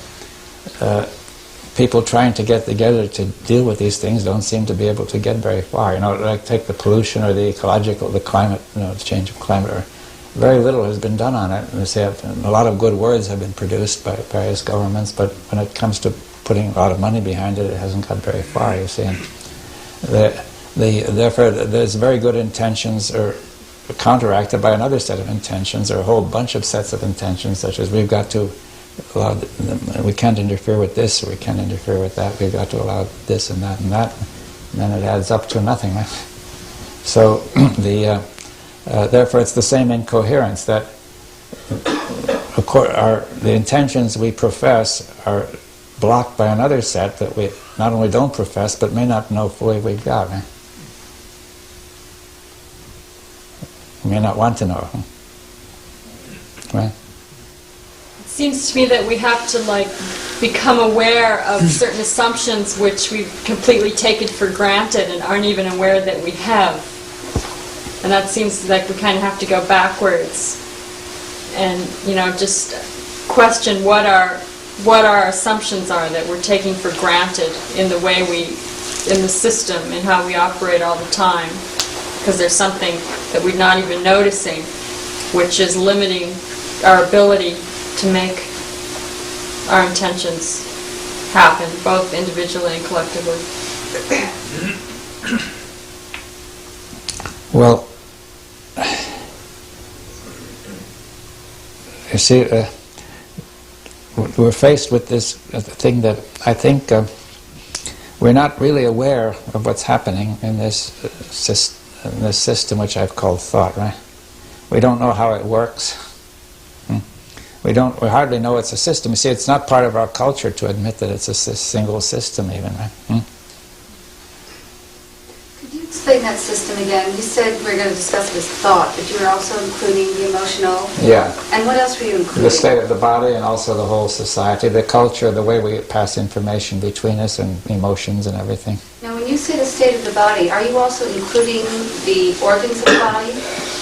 people trying to get together to deal with these things don't seem to be able to get very far. Like take the pollution or the climate, the change of climate, or very little has been done on it. You see, a lot of good words have been produced by various governments, but when it comes to putting a lot of money behind it, it hasn't got very far, you see. And therefore, there's very good intentions are counteracted by another set of intentions, or a whole bunch of sets of intentions, such as we can't interfere with this, or we can't interfere with that, we've got to allow this and that, and then it adds up to nothing. Right? So therefore it's the same incoherence, that the intentions we profess are blocked by another set that we not only don't profess, but may not know fully we've got. Right? We may not want to know. Right? It seems to me that we have to become aware of certain assumptions which we've completely taken for granted and aren't even aware that we have. And that seems like we kind of have to go backwards and just question what our assumptions are that we're taking for granted in the way in the system and how we operate all the time. Because there's something that we're not even noticing, which is limiting our ability to make our intentions happen, both individually and collectively. Well, you see, we're faced with this thing that I think we're not really aware of what's happening in this system which I've called thought, right? We don't know how it works. We hardly know it's a system. You see, it's not part of our culture to admit that it's a single system even, right? Could you explain that system again? You said we're going to discuss this thought, but you were also including the emotional. Yeah. And what else were you including? The state of the body and also the whole society, the culture, the way we pass information between us and emotions and everything. Now, when you say the state of the body, are you also including the organs of the body?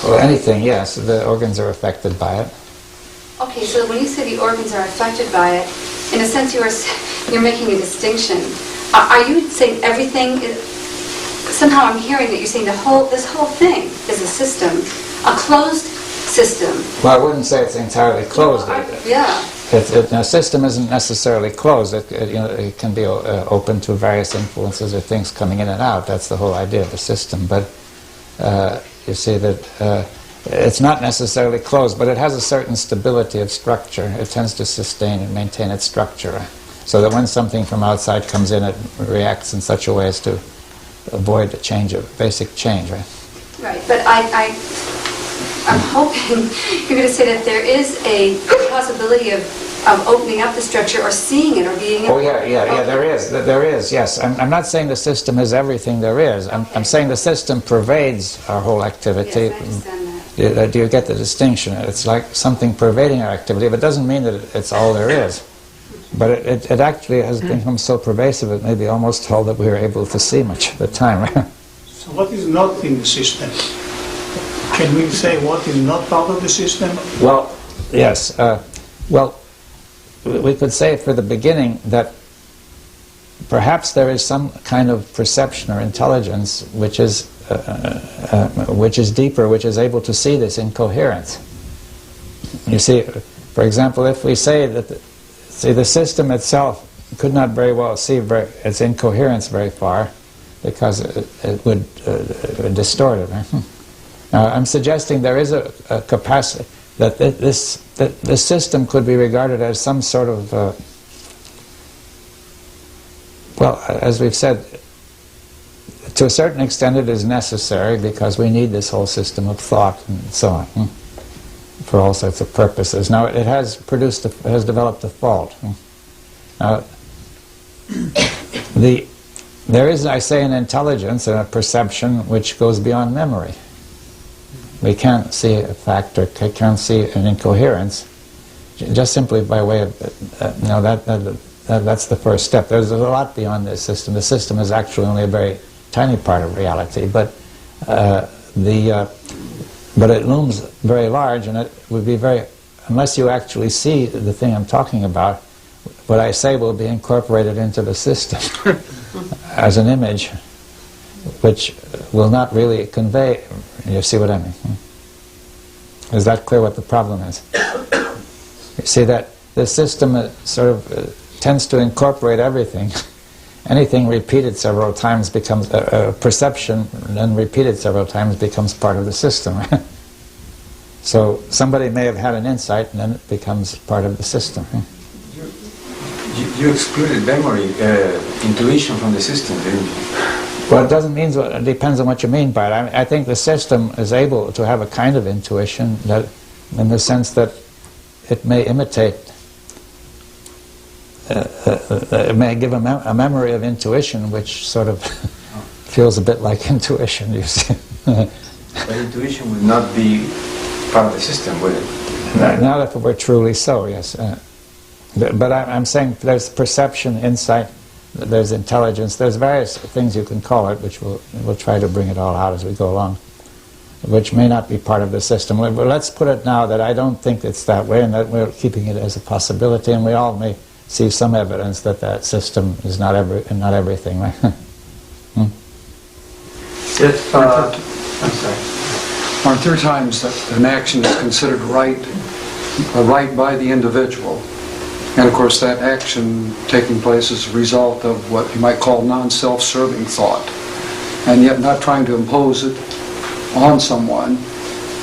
Well, anything, yes. The organs are affected by it. Okay, so when you say the organs are affected by it, in a sense you're making a distinction. Are you saying everything is, somehow I'm hearing that you're saying this whole thing is a system, a closed system. Well, I wouldn't say it's entirely closed. Yeah. A system isn't necessarily closed. It can be open to various influences or things coming in and out. That's the whole idea of a system. But you see that it's not necessarily closed, but it has a certain stability of structure. It tends to sustain and maintain its structure, so that when something from outside comes in, it reacts in such a way as to avoid a change, a basic change, right? Right, but I'm hoping you're going to say that there is a possibility of opening up the structure or seeing it or being able Oh, yeah, there is, yes. I'm not saying the system is everything there is. I'm saying the system pervades our whole activity. Yes, I understand that. Do you get the distinction? It's like something pervading our activity, but it doesn't mean that it's all there is. But it actually has become so pervasive it may be almost all that we are able to see much of the time. So what is not in the system? Can we say what is not part of the system? Well, yes. Well, we could say for the beginning that perhaps there is some kind of perception or intelligence which is deeper, which is able to see this incoherence. You see, for example, if we say that the system itself could not very well see its incoherence very far, because it would distort it. Right? Now, I'm suggesting there is a capacity that this system could be regarded as some sort of, well, as we've said, to a certain extent it is necessary because we need this whole system of thought and so on for all sorts of purposes. Now, it has developed a fault. Now, there is, I say, an intelligence and a perception which goes beyond memory. We can't see a fact or can't see an incoherence just simply by way of, that's the first step. There's a lot beyond this system. The system is actually only a very tiny part of reality, but it looms very large, and it would be very, unless you actually see the thing I'm talking about, what I say will be incorporated into the system as an image, which will not really convey. You see what I mean? Is that clear what the problem is? You see that the system sort of tends to incorporate everything. Anything repeated several times becomes a perception, and then repeated several times becomes part of the system. So somebody may have had an insight, and then it becomes part of the system. You excluded memory, intuition from the system, didn't you? Well, it doesn't mean, it depends on what you mean by it. I think the system is able to have a kind of intuition, that, in the sense that it may imitate, it may give a memory of intuition which sort of feels a bit like intuition, you see. But intuition would not be part of the system, would it? Not if it were truly so, yes. But I'm saying there's perception, insight, there's intelligence, there's various things you can call it, which we'll try to bring it all out as we go along, which may not be part of the system. But let's put it now that I don't think it's that way, and that we're keeping it as a possibility, and we all may see some evidence that that system is not everything, right? If, I'm sorry. Aren't there times that an action is considered right by the individual? And of course that action taking place is a result of what you might call non-self-serving thought, and yet not trying to impose it on someone,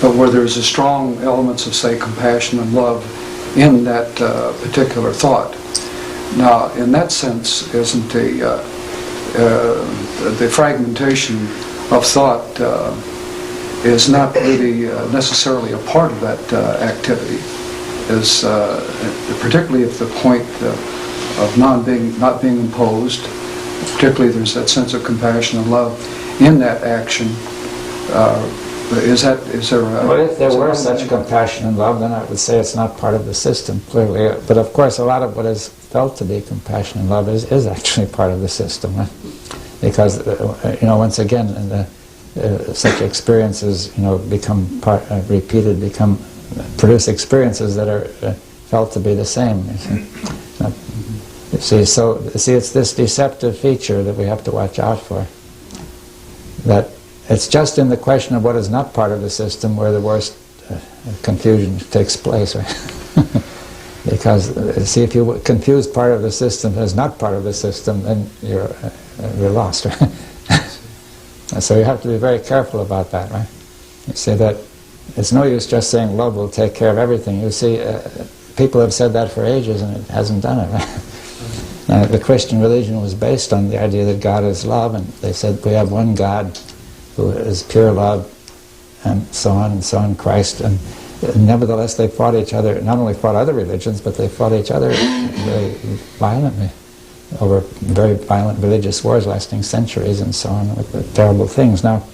but where there's a strong elements of, say, compassion and love in that particular thought. Now, in that sense, isn't the fragmentation of thought is not really necessarily a part of that activity? Is particularly if the point of not being imposed, particularly there's that sense of compassion and love in that action. Is there? Well, if there were such compassion and love, then I would say it's not part of the system, clearly. But of course, a lot of what is felt to be compassion and love is actually part of the system, right? Because once again, such experiences become repeated, become produce experiences that are felt to be the same. You see, so it's this deceptive feature that we have to watch out for. That it's just in the question of what is not part of the system where the worst confusion takes place, right? Because, see, if you confuse part of the system as not part of the system, then you're lost, right? So you have to be very careful about that, right? You see that it's no use just saying love will take care of everything. You see, people have said that for ages and it hasn't done it, right? The Christian religion was based on the idea that God is love, and they said we have one God who is pure love, and so on, Christ. And nevertheless, they fought each other, not only fought other religions, but they fought each other very violently, over very violent religious wars lasting centuries and so on, with terrible things. Now,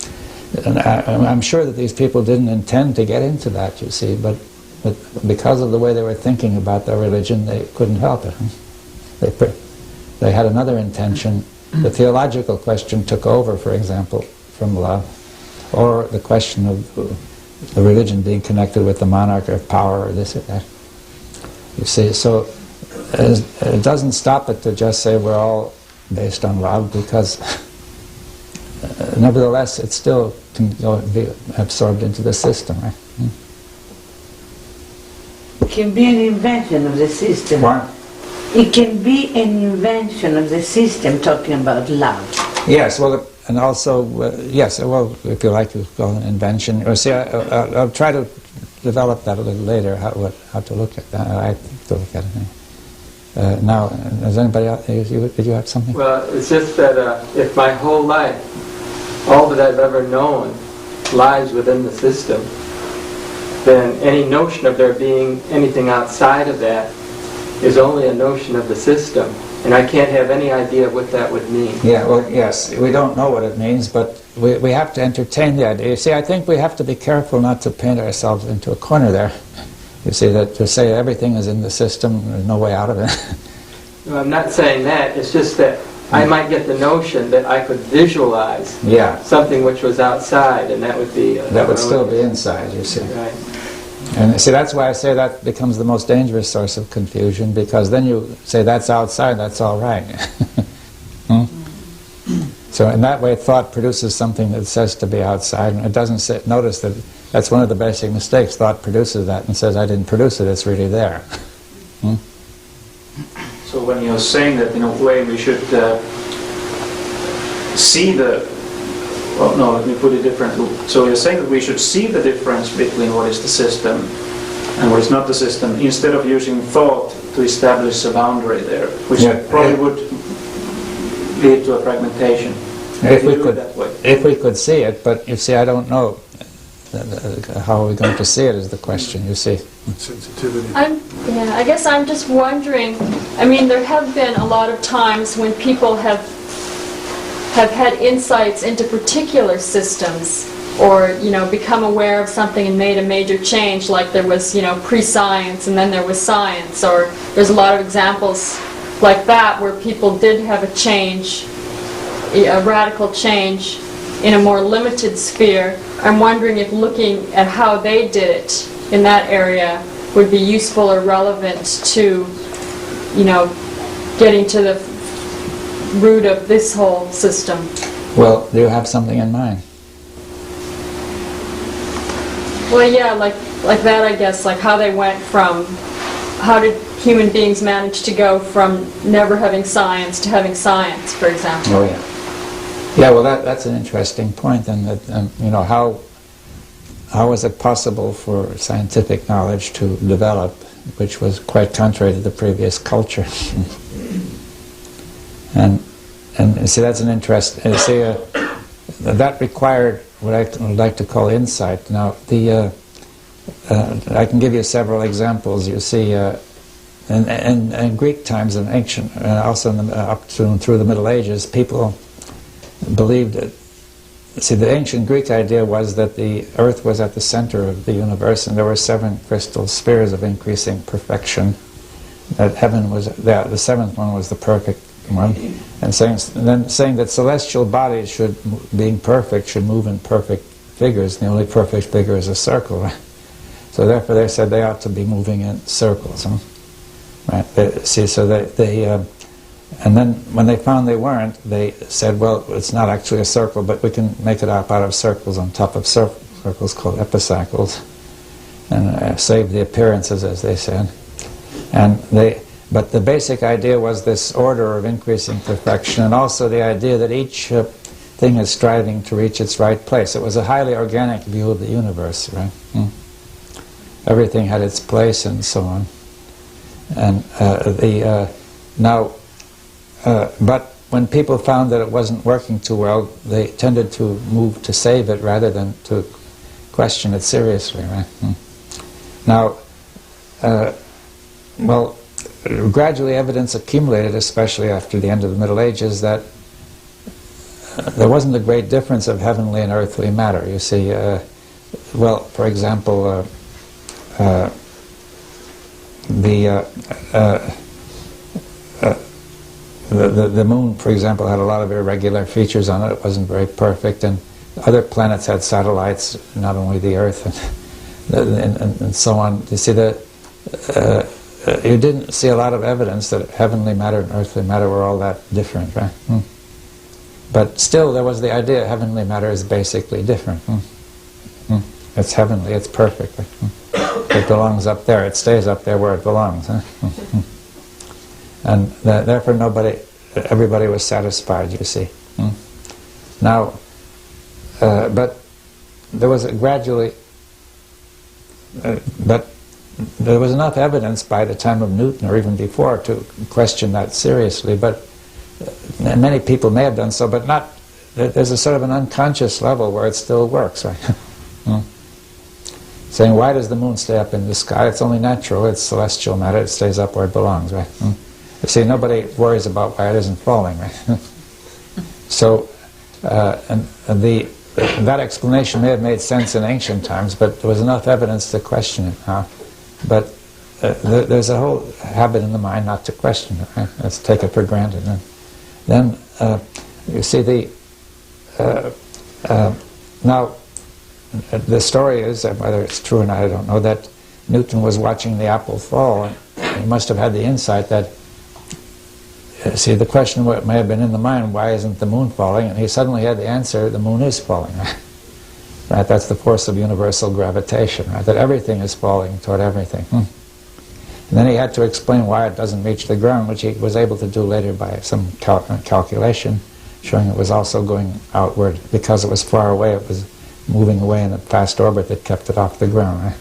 I'm sure that these people didn't intend to get into that, you see, but because of the way they were thinking about their religion, they couldn't help it. They had another intention. The theological question took over, for example, from love, or the question of the religion being connected with the monarch of power, or this or that. You see, so it doesn't stop it to just say we're all based on love, because nevertheless it still can be absorbed into the system, right? It can be an invention of the system. What? It can be an invention of the system, talking about love. Yes, well, and also, yes, well, if you like to call it an invention, or see, I'll try to develop that a little later, how to look at that. I think to look at it. Now, does anybody else, did you have something? Well, it's just that if my whole life, all that I've ever known lies within the system, then any notion of there being anything outside of that is only a notion of the system, and I can't have any idea what that would mean. Yeah, well, yes, we don't know what it means, but we have to entertain the idea. You see, I think we have to be careful not to paint ourselves into a corner there. You see, that to say everything is in the system, there's no way out of it. Well, I'm not saying that, it's just that I might get the notion that I could visualize something which was outside, and that would be... that would still be inside, you see. Right. And see, that's why I say that becomes the most dangerous source of confusion, because then you say that's outside, that's all right. So in that way, thought produces something that says to be outside, and it doesn't say, notice that that's one of the basic mistakes. Thought produces that and says, I didn't produce it, it's really there. So when you're saying that in a way we should see the... Well, no, let me put it differently. So you're saying that we should see the difference between what is the system and what is not the system, instead of using thought to establish a boundary there, which probably would lead to a fragmentation. If we could see it, but you see, I don't know. How are we going to see it is the question, you see. Sensitivity. I guess I'm just wondering, I mean, there have been a lot of times when people have had insights into particular systems, or, you know, become aware of something and made a major change, like there was, you know, pre-science and then there was science, or there's a lot of examples like that where people did have a change, a radical change in a more limited sphere. I'm wondering if looking at how they did it in that area would be useful or relevant to, you know, getting to the root of this whole system. Well, do you have something in mind? Well, yeah, like that, I guess, like how they went from, how did human beings manage to go from never having science to having science, for example? Oh, yeah. Yeah, well, that's an interesting point, and that, you know, how was it possible for scientific knowledge to develop, which was quite contrary to the previous culture? And see, that's an interest. See, that required what I would like to call insight. Now, I can give you several examples. You see, in Greek times and ancient, and also up to and through the Middle Ages, people believed that. See, the ancient Greek idea was that the Earth was at the center of the universe, and there were 7 crystal spheres of increasing perfection. That heaven was there. The 7th one was the perfect one, and saying that celestial bodies being perfect, should move in perfect figures. And the only perfect figure is a circle. Right? So therefore they said they ought to be moving in circles. Right? And then when they found they weren't, they said, well, it's not actually a circle, but we can make it up out of circles on top of circles called epicycles, and save the appearances, as they said. But the basic idea was this order of increasing perfection, and also the idea that each thing is striving to reach its right place. It was a highly organic view of the universe, right? Everything had its place and so on. And but when people found that it wasn't working too well, they tended to move to save it rather than to question it seriously, right? Now, gradually evidence accumulated, especially after the end of the Middle Ages, that there wasn't a great difference of heavenly and earthly matter. You see, for example, the moon, for example, had a lot of irregular features on it. It wasn't very perfect, and other planets had satellites, not only the Earth, and so on. You see, you didn't see a lot of evidence that heavenly matter and earthly matter were all that different, right? But still, there was the idea that heavenly matter is basically different. It's heavenly, it's perfect. It belongs up there, it stays up there where it belongs. And therefore everybody was satisfied, you see. Now, but there was but there was enough evidence by the time of Newton or even before to question that seriously, but many people may have done so, but not, there's a sort of an unconscious level where it still works, right? Saying, why does the moon stay up in the sky? It's only natural, it's celestial matter, it stays up where it belongs, right? You see, nobody worries about why it isn't falling, right? So, that explanation may have made sense in ancient times, but there was enough evidence to question it now. But there's a whole habit in the mind not to question it, right? Let's take it for granted. Then you see now the story is, whether it's true or not, I don't know, that Newton was watching the apple fall, and he must have had the insight that, see, the question may have been in the mind, why isn't the moon falling? And he suddenly had the answer, the moon is falling, right? Right? That's the force of universal gravitation, right? That everything is falling toward everything. And then he had to explain why it doesn't reach the ground, which he was able to do later by some calculation, showing it was also going outward. Because it was far away, it was moving away in a fast orbit that kept it off the ground, right?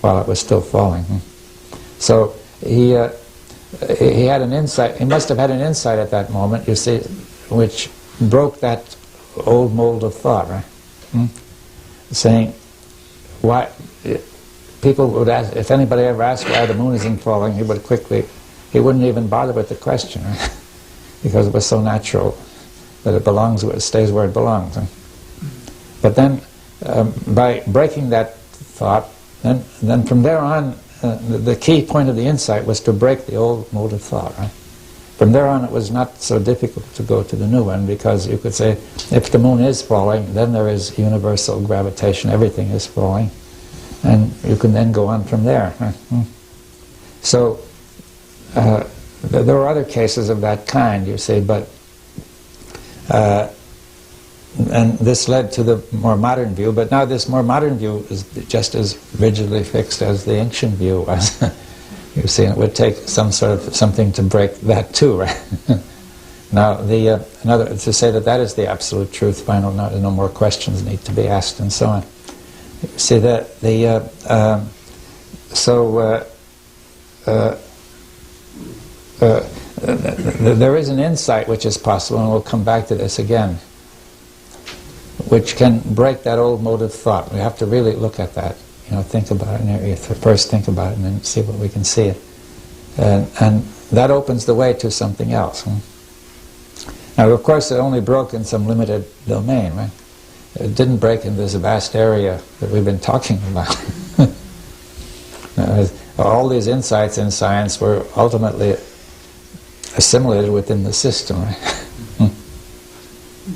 While it was still falling. So he had an insight, he must have had an insight at that moment, you see, which broke that old mold of thought, right? Saying, why, people would ask, if anybody ever asked why the moon isn't falling, he wouldn't even bother with the question, right? Because it was so natural that it stays where it belongs. Right? But then, by breaking that thought, then from there on, the key point of the insight was to break the old mode of thought, right? From there on, it was not so difficult to go to the new one, because you could say, if the moon is falling, then there is universal gravitation, everything is falling, and you can then go on from there. Right? So, there were other cases of that kind, you see, but and this led to the more modern view, but now this more modern view is just as rigidly fixed as the ancient view was. You see, it would take something to break that too, right? Now, to say that is the absolute truth, final, no more questions need to be asked, and so on. You see that there is an insight which is possible, and we'll come back to this again, which can break that old mode of thought. We have to really look at that. Think about it. And first think about it, and then see what we can see it. And that opens the way to something else. Now, of course, it only broke in some limited domain, right? It didn't break in this vast area that we've been talking about. All these insights in science were ultimately assimilated within the system, right?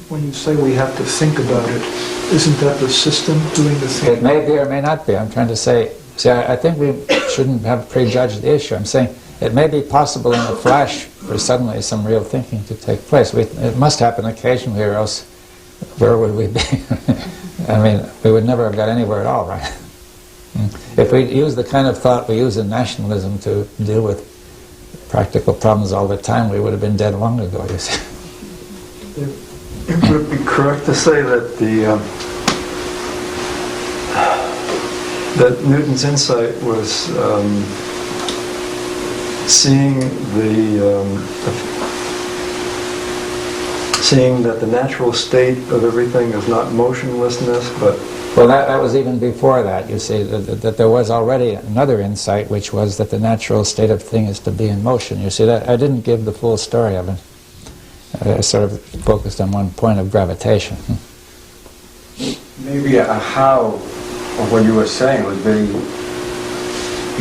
When you say we have to think about it, isn't that the system doing the thing? It may be or may not be. I'm trying to say See, I think we shouldn't have prejudged the issue. I'm saying it may be possible in a flash for suddenly some real thinking to take place. It must happen occasionally, or else where would we be? I mean, we would never have got anywhere at all, right? If we use the kind of thought we use in nationalism to deal with practical problems all the time, we would have been dead long ago, you see. It would be correct to say that that Newton's insight was seeing that the natural state of everything is not motionlessness, but... Well, that was even before that, you see, that there was already another insight, which was that the natural state of thing is to be in motion. You see, that I didn't give the full story of it. I sort of focused on one point of gravitation. Maybe a how of what you were saying was very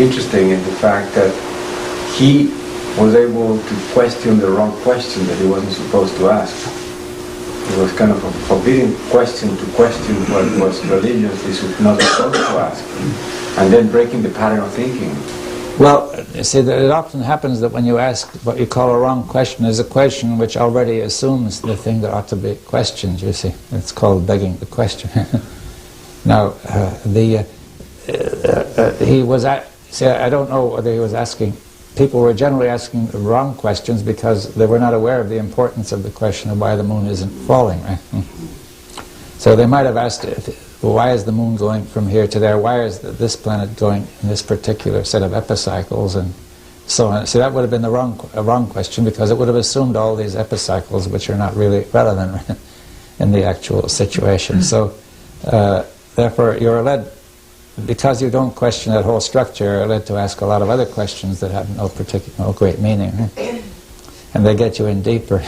interesting in the fact that he was able to question the wrong question that he wasn't supposed to ask. It was kind of a forbidden question to question what was religiously not supposed to ask, and then breaking the pattern of thinking. Well, you see, that it often happens that when you ask what you call a wrong question, is a question which already assumes the thing that ought to be questioned, you see. It's called begging the question. Now, he was see, I don't know whether he was asking, people were generally asking the wrong questions because they were not aware of the importance of the question of why the moon isn't falling, right? So they might have asked, why is the moon going from here to there? Why is this planet going in this particular set of epicycles, and so on? So that would have been a wrong question, because it would have assumed all these epicycles which are not really relevant in the actual situation. So therefore you're led, because you don't question that whole structure, you're led to ask a lot of other questions that have no great meaning, and they get you in deeper.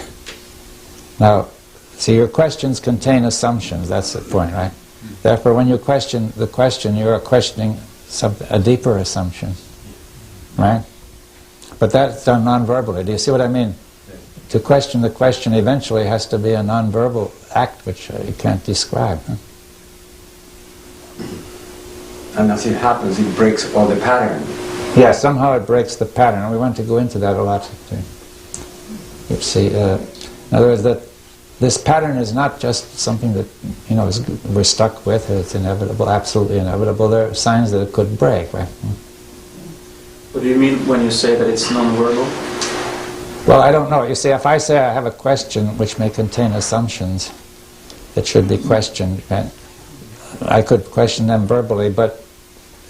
Now, see, your questions contain assumptions. That's the point, right? Therefore, when you question the question, you are questioning a deeper assumption, right? But that's done non-verbally. Do you see what I mean? To question the question eventually has to be a non-verbal act which you can't describe. And as it happens, it breaks all the pattern. Yeah, somehow it breaks the pattern. And we want to go into that a lot. You see, in other words, that this pattern is not just something that, you know, we're stuck with. It's inevitable, absolutely inevitable. There are signs that it could break, right? What do you mean when you say that it's non-verbal? Well, I don't know. You see, if I say I have a question which may contain assumptions that should be questioned, right? I could question them verbally, but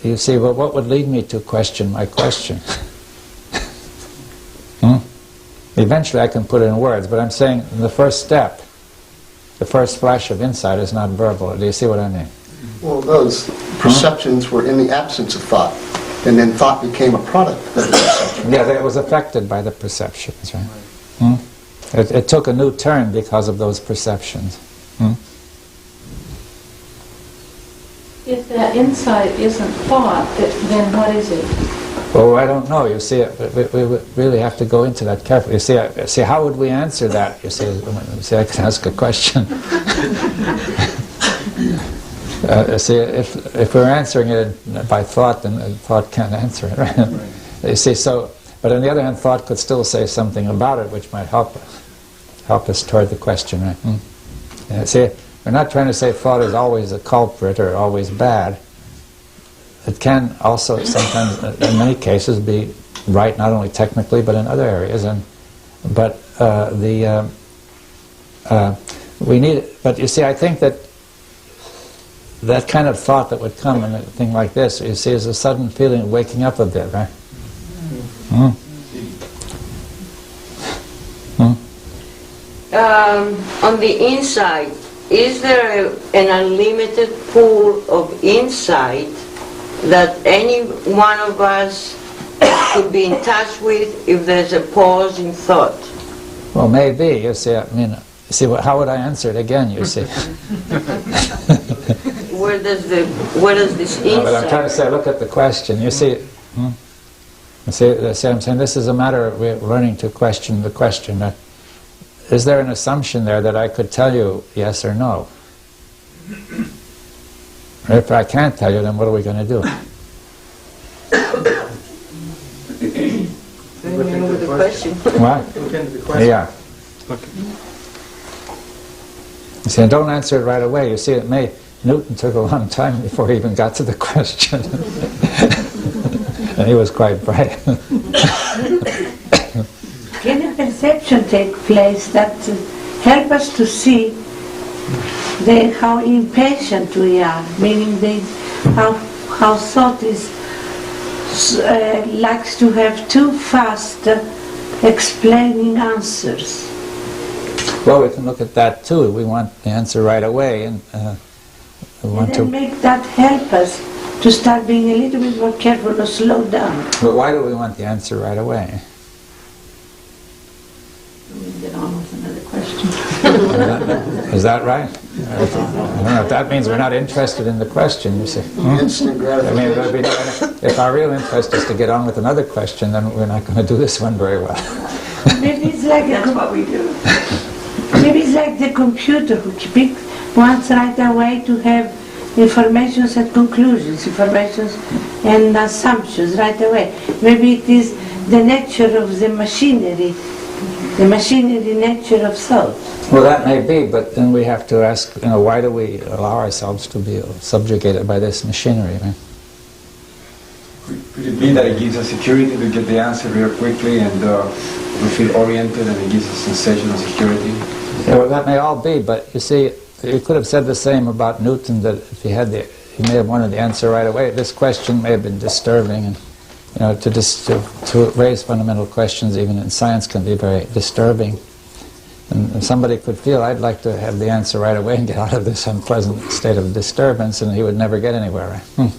you see, well, what would lead me to question my question? Eventually I can put it in words, but I'm saying the first step, the first flash of insight is not verbal. Do you see what I mean? Well, those perceptions were in the absence of thought, and then thought became a product of the perception. Yeah, it was affected by the perceptions, right? It took a new turn because of those perceptions. If that insight isn't thought, then what is it? Well, I don't know. You see, we really have to go into that carefully. You see, how would we answer that? You see, I can ask a question. See, if we're answering it by thought, then thought can't answer it, right? You see, so, but on the other hand, thought could still say something about it, which might help us toward the question, right? Yeah, see, we're not trying to say thought is always a culprit or always bad. It can also sometimes, in many cases, be right, not only technically, but in other areas. But we need. But you see, I think that kind of thought that would come in a thing like this, you see, is a sudden feeling of waking up a bit, right? On the inside, is there an unlimited pool of insight that any one of us could be in touch with if there's a pause in thought? Well, maybe. You see, I mean, how would I answer it again? You see. Where does this insight? But I'm trying to say, look at the question. You see. You see, I'm saying this is a matter of learning to question the question. Is there an assumption there that I could tell you yes or no? If I can't tell you, then what are we going to do? With the question. What? Look into the question. Yeah. You see, don't answer it right away. You see, Newton took a long time before he even got to the question. And he was quite bright. Can a perception take place that help us to see how impatient we are, meaning how thought likes to have too fast explaining answers? Well, we can look at that too. We want the answer right away, and we want to make that help us to start being a little bit more careful or slow down. But why do we want the answer right away? We'll get on with another question. Is that right? I don't know if that means we're not interested in the question, you see. Instant gratification. I mean, if our real interest is to get on with another question, then we're not going to do this one very well. Maybe it's like that's what we do. Maybe it's like the computer who wants right away to have informations and conclusions, informations and assumptions right away. Maybe it is the nature of the machinery nature of thought. Well, that may be, but then we have to ask, why do we allow ourselves to be subjugated by this machinery? Right? Could it be that it gives us security to get the answer real quickly, and we feel oriented, and it gives us a sensation of security? Yeah, well, that may all be, but you see, you could have said the same about Newton, that if he may have wanted the answer right away. This question may have been disturbing, and to raise fundamental questions, even in science, can be very disturbing. And somebody could feel, I'd like to have the answer right away and get out of this unpleasant state of disturbance, and he would never get anywhere. Right?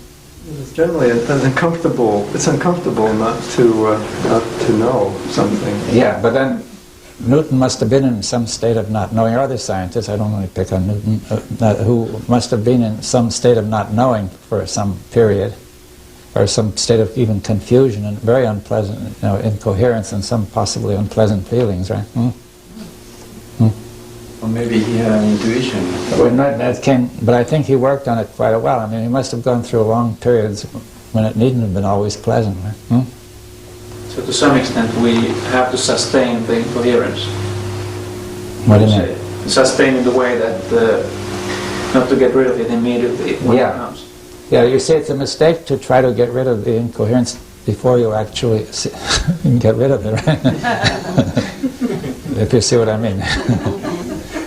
It's generally uncomfortable. It's uncomfortable not to know something. Yeah, but then Newton must have been in some state of not knowing, or other scientists, I don't want to pick on Newton, who must have been in some state of not knowing for some period, or some state of even confusion and very unpleasant, incoherence and some possibly unpleasant feelings, right? Or maybe he had an intuition. But I think he worked on it quite a while. I mean, he must have gone through long periods when it needn't have been always pleasant, right? So to some extent we have to sustain the incoherence. What do you mean? Sustain in the way that not to get rid of it immediately when it comes. Yeah, you see, it's a mistake to try to get rid of the incoherence before you actually get rid of it, right? If you see what I mean.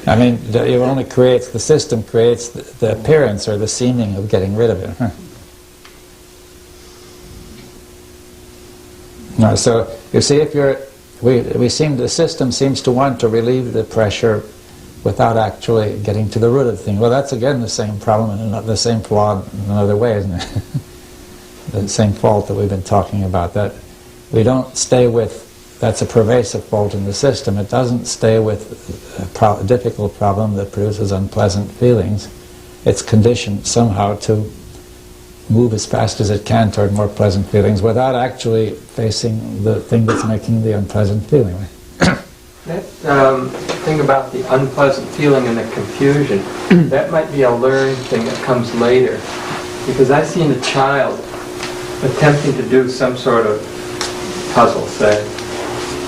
I mean, the system creates the appearance or the seeming of getting rid of it. Huh? No, so you see, the system seems to want to relieve the pressure without actually getting to the root of the thing. Well, that's again the same problem and the same flaw in another way, isn't it? The same fault that we've been talking about, that we don't stay with. That's a pervasive fault in the system. It doesn't stay with a difficult problem that produces unpleasant feelings. It's conditioned somehow to move as fast as it can toward more pleasant feelings without actually facing the thing that's making the unpleasant feeling. That thing about the unpleasant feeling and the confusion, that might be a learned thing that comes later. Because I've seen a child attempting to do some sort of puzzle, say,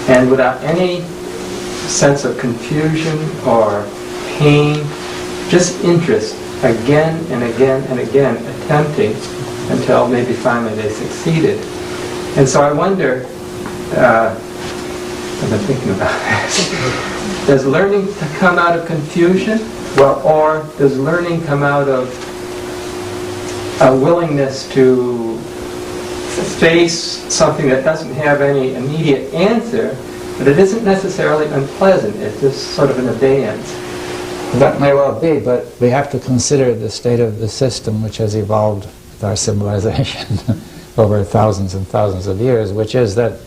and without any sense of confusion or pain, just interest, again and again and again, attempting until maybe finally they succeeded. And so I wonder, I've been thinking about this, does learning come out of confusion? Or does learning come out of a willingness to face something that doesn't have any immediate answer, but it isn't necessarily unpleasant, it's just sort of an abeyance? That may well be, but we have to consider the state of the system which has evolved with our civilization over thousands and thousands of years, which is that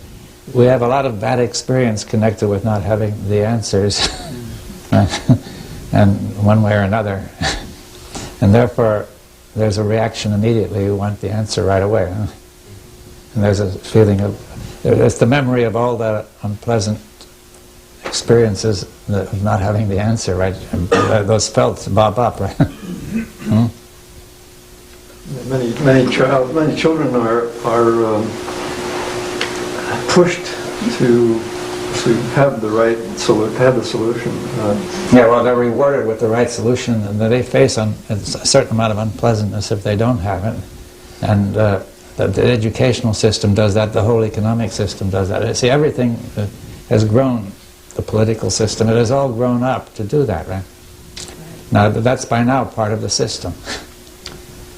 we have a lot of bad experience connected with not having the answers, and one way or another. And therefore, there's a reaction immediately. We want the answer right away. And there's a feeling of, it's the memory of all the unpleasant experiences of not having the answer, right? And those felt bob up, right? Many children are pushed to have the right have the solution. Yeah, well, they're rewarded with the right solution, and they face a certain amount of unpleasantness if they don't have it. And the educational system does that, the whole economic system does that. See, everything has grown, the political system, it has all grown up to do that, right? Now, that's by now part of the system.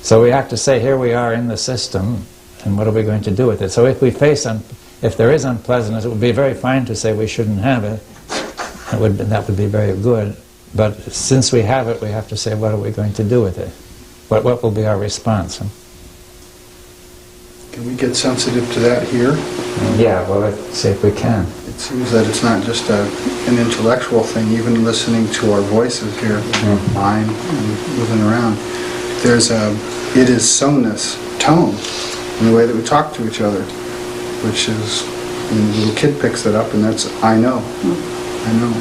So we have to say, here we are in the system, and what are we going to do with it? So if we face, if there is unpleasantness, it would be very fine to say we shouldn't have it. That would be very good. But since we have it, we have to say, what are we going to do with it? What will be our response? Can we get sensitive to that here? Yeah, well, let's see if we can. It seems that it's not just an intellectual thing, even listening to our voices here, mine, and moving around. There's a it is soneness tone in the way that we talk to each other, which is, the little kid picks it up, and that's, I know, I know.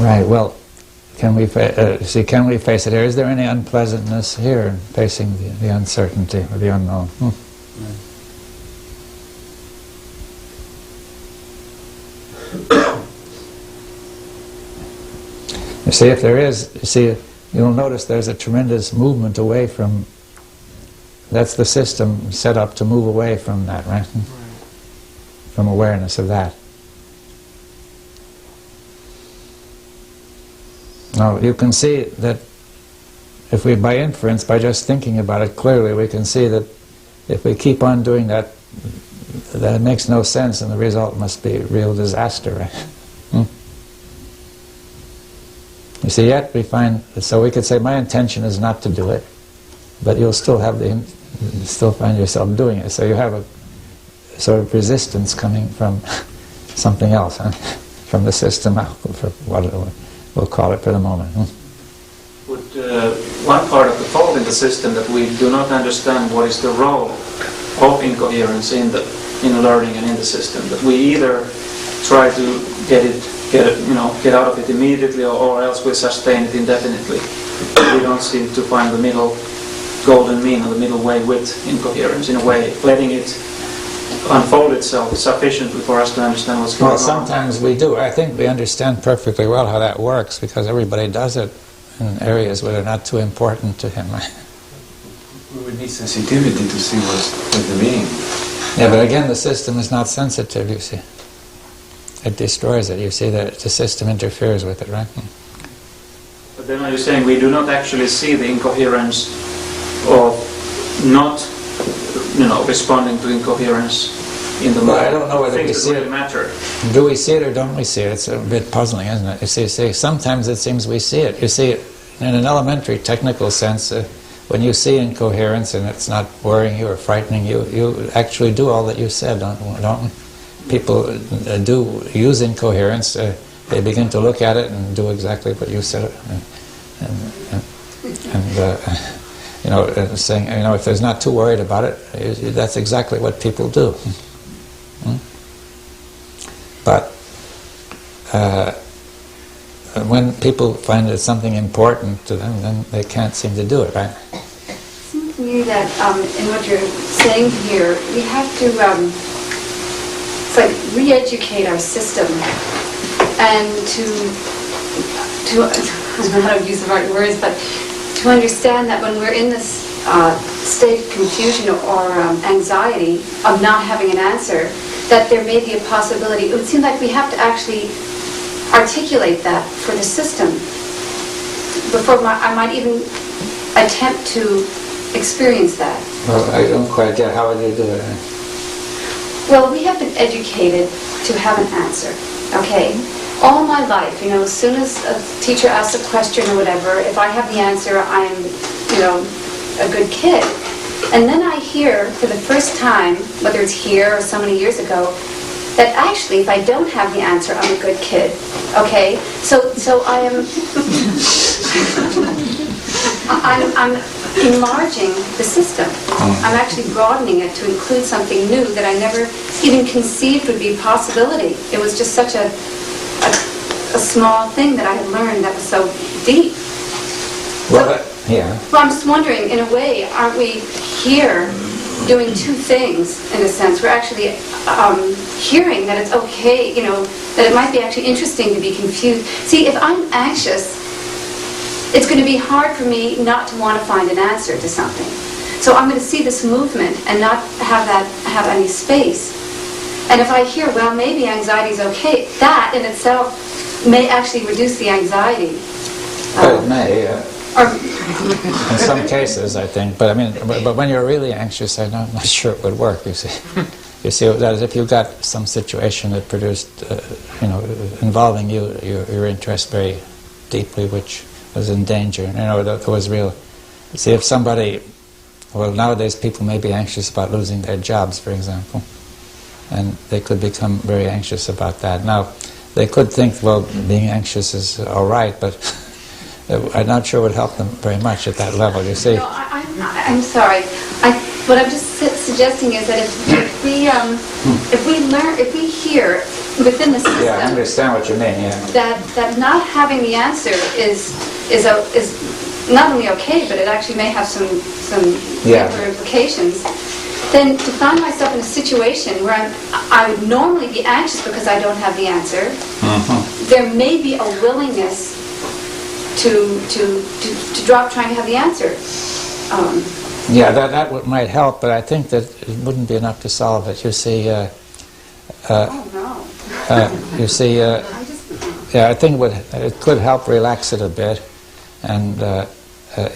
Right, well, can we face it here? Is there any unpleasantness here in facing the uncertainty or the unknown? You see, if there is, you'll notice there's a tremendous movement away from, that's the system set up to move away from that, right? From awareness of that. Now, you can see that if we, by inference, by just thinking about it clearly, we can see that if we keep on doing that, that it makes no sense, and the result must be real disaster, right? You see, yet we find, so we could say, my intention is not to do it, but you'll still have still find yourself doing it. So you have a sort of resistance coming from something else, from the system, we'll call it for the moment. Would one part of the fault in the system that we do not understand what is the role of incoherence in learning and in the system? That we either try to get out of it immediately, or else we sustain it indefinitely. We don't seem to find the middle golden mean, or the middle way with incoherence, in a way, letting it unfold itself sufficiently for us to understand what's going on. Well, sometimes we do. I think we understand perfectly well how that works, because everybody does it in areas where they're not too important to him. We would need sensitivity to see what's the meaning. Yeah, but again, the system is not sensitive, you see. It destroys it. You see that the system interferes with it, right? But then are you saying we do not actually see the incoherence of not, responding to incoherence in the moment? Well, I don't know whether we see really it. Matter. Do we see it or don't we see it? It's a bit puzzling, isn't it? You see, sometimes it seems we see it. You see it in an elementary technical sense. When you see incoherence and it's not worrying you or frightening you, you actually do all that you said, don't people do use incoherence? They begin to look at it and do exactly what you said, saying, if there's not too worried about it, that's exactly what people do. But when people find it's something important to them, then they can't seem to do it, right? It seems to me that in what you're saying here, we have to it's like re-educate our system, and to I don't know how to use the right words, but to understand that when we're in this state of confusion or anxiety of not having an answer, that there may be a possibility. It would seem like we have to actually articulate that for the system before I might even attempt to experience that. Well, I don't quite get how would you do it. Well, we have been educated to have an answer, okay? All my life, as soon as a teacher asks a question or whatever, if I have the answer, I'm, a good kid. And then I hear for the first time, whether it's here or so many years ago, that actually, if I don't have the answer, I'm a good kid, okay? So I am... I'm enlarging the system. I'm actually broadening it to include something new that I never even conceived would be a possibility. It was just such a small thing that I had learned that was so deep. Well, yeah. Well, I'm just wondering, in a way, aren't we here doing two things, in a sense. We're actually hearing that it's okay, that it might be actually interesting to be confused. See, if I'm anxious, it's going to be hard for me not to want to find an answer to something. So I'm going to see this movement and not have any space. And if I hear, well, maybe anxiety is okay, that in itself may actually reduce the anxiety. It may. In some cases, I think. But I mean, but when you're really anxious, I'm not sure it would work. You see, that is, if you got some situation that produced, involving your interest very deeply, which was in danger. That was real. You see, if somebody, well, nowadays people may be anxious about losing their jobs, for example, and they could become very anxious about that. Now, they could think, well, being anxious is all right, but I'm not sure it would help them very much at that level, you see. No, I'm sorry. What I'm just suggesting is that if we hear within the system, yeah, I understand what you mean. Yeah. that not having the answer is not only okay, but it actually may have some deeper implications. Then to find myself in a situation where I would normally be anxious because I don't have the answer, there may be a willingness to drop trying to have the answer. Yeah, that might help, but I think that it wouldn't be enough to solve it. You see, I think it could help relax it a bit, and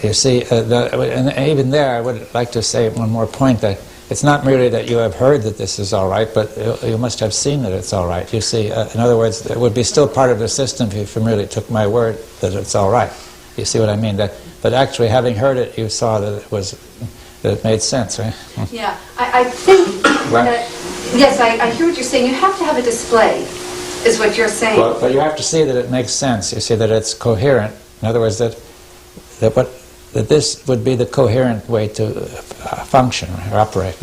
you see, and even there, I would like to say one more point, that it's not merely that you have heard that this is all right, but you must have seen that it's all right. You see, in other words, it would be still part of the system if you merely took my word that it's all right. You see what I mean? But actually, having heard it, you saw that it made sense, right? Yeah, I think that, yes, I hear what you're saying. You have to have a display, is what you're saying. Well, but you have to see that it makes sense. You see that it's coherent. In other words, that this would be the coherent way to function or operate.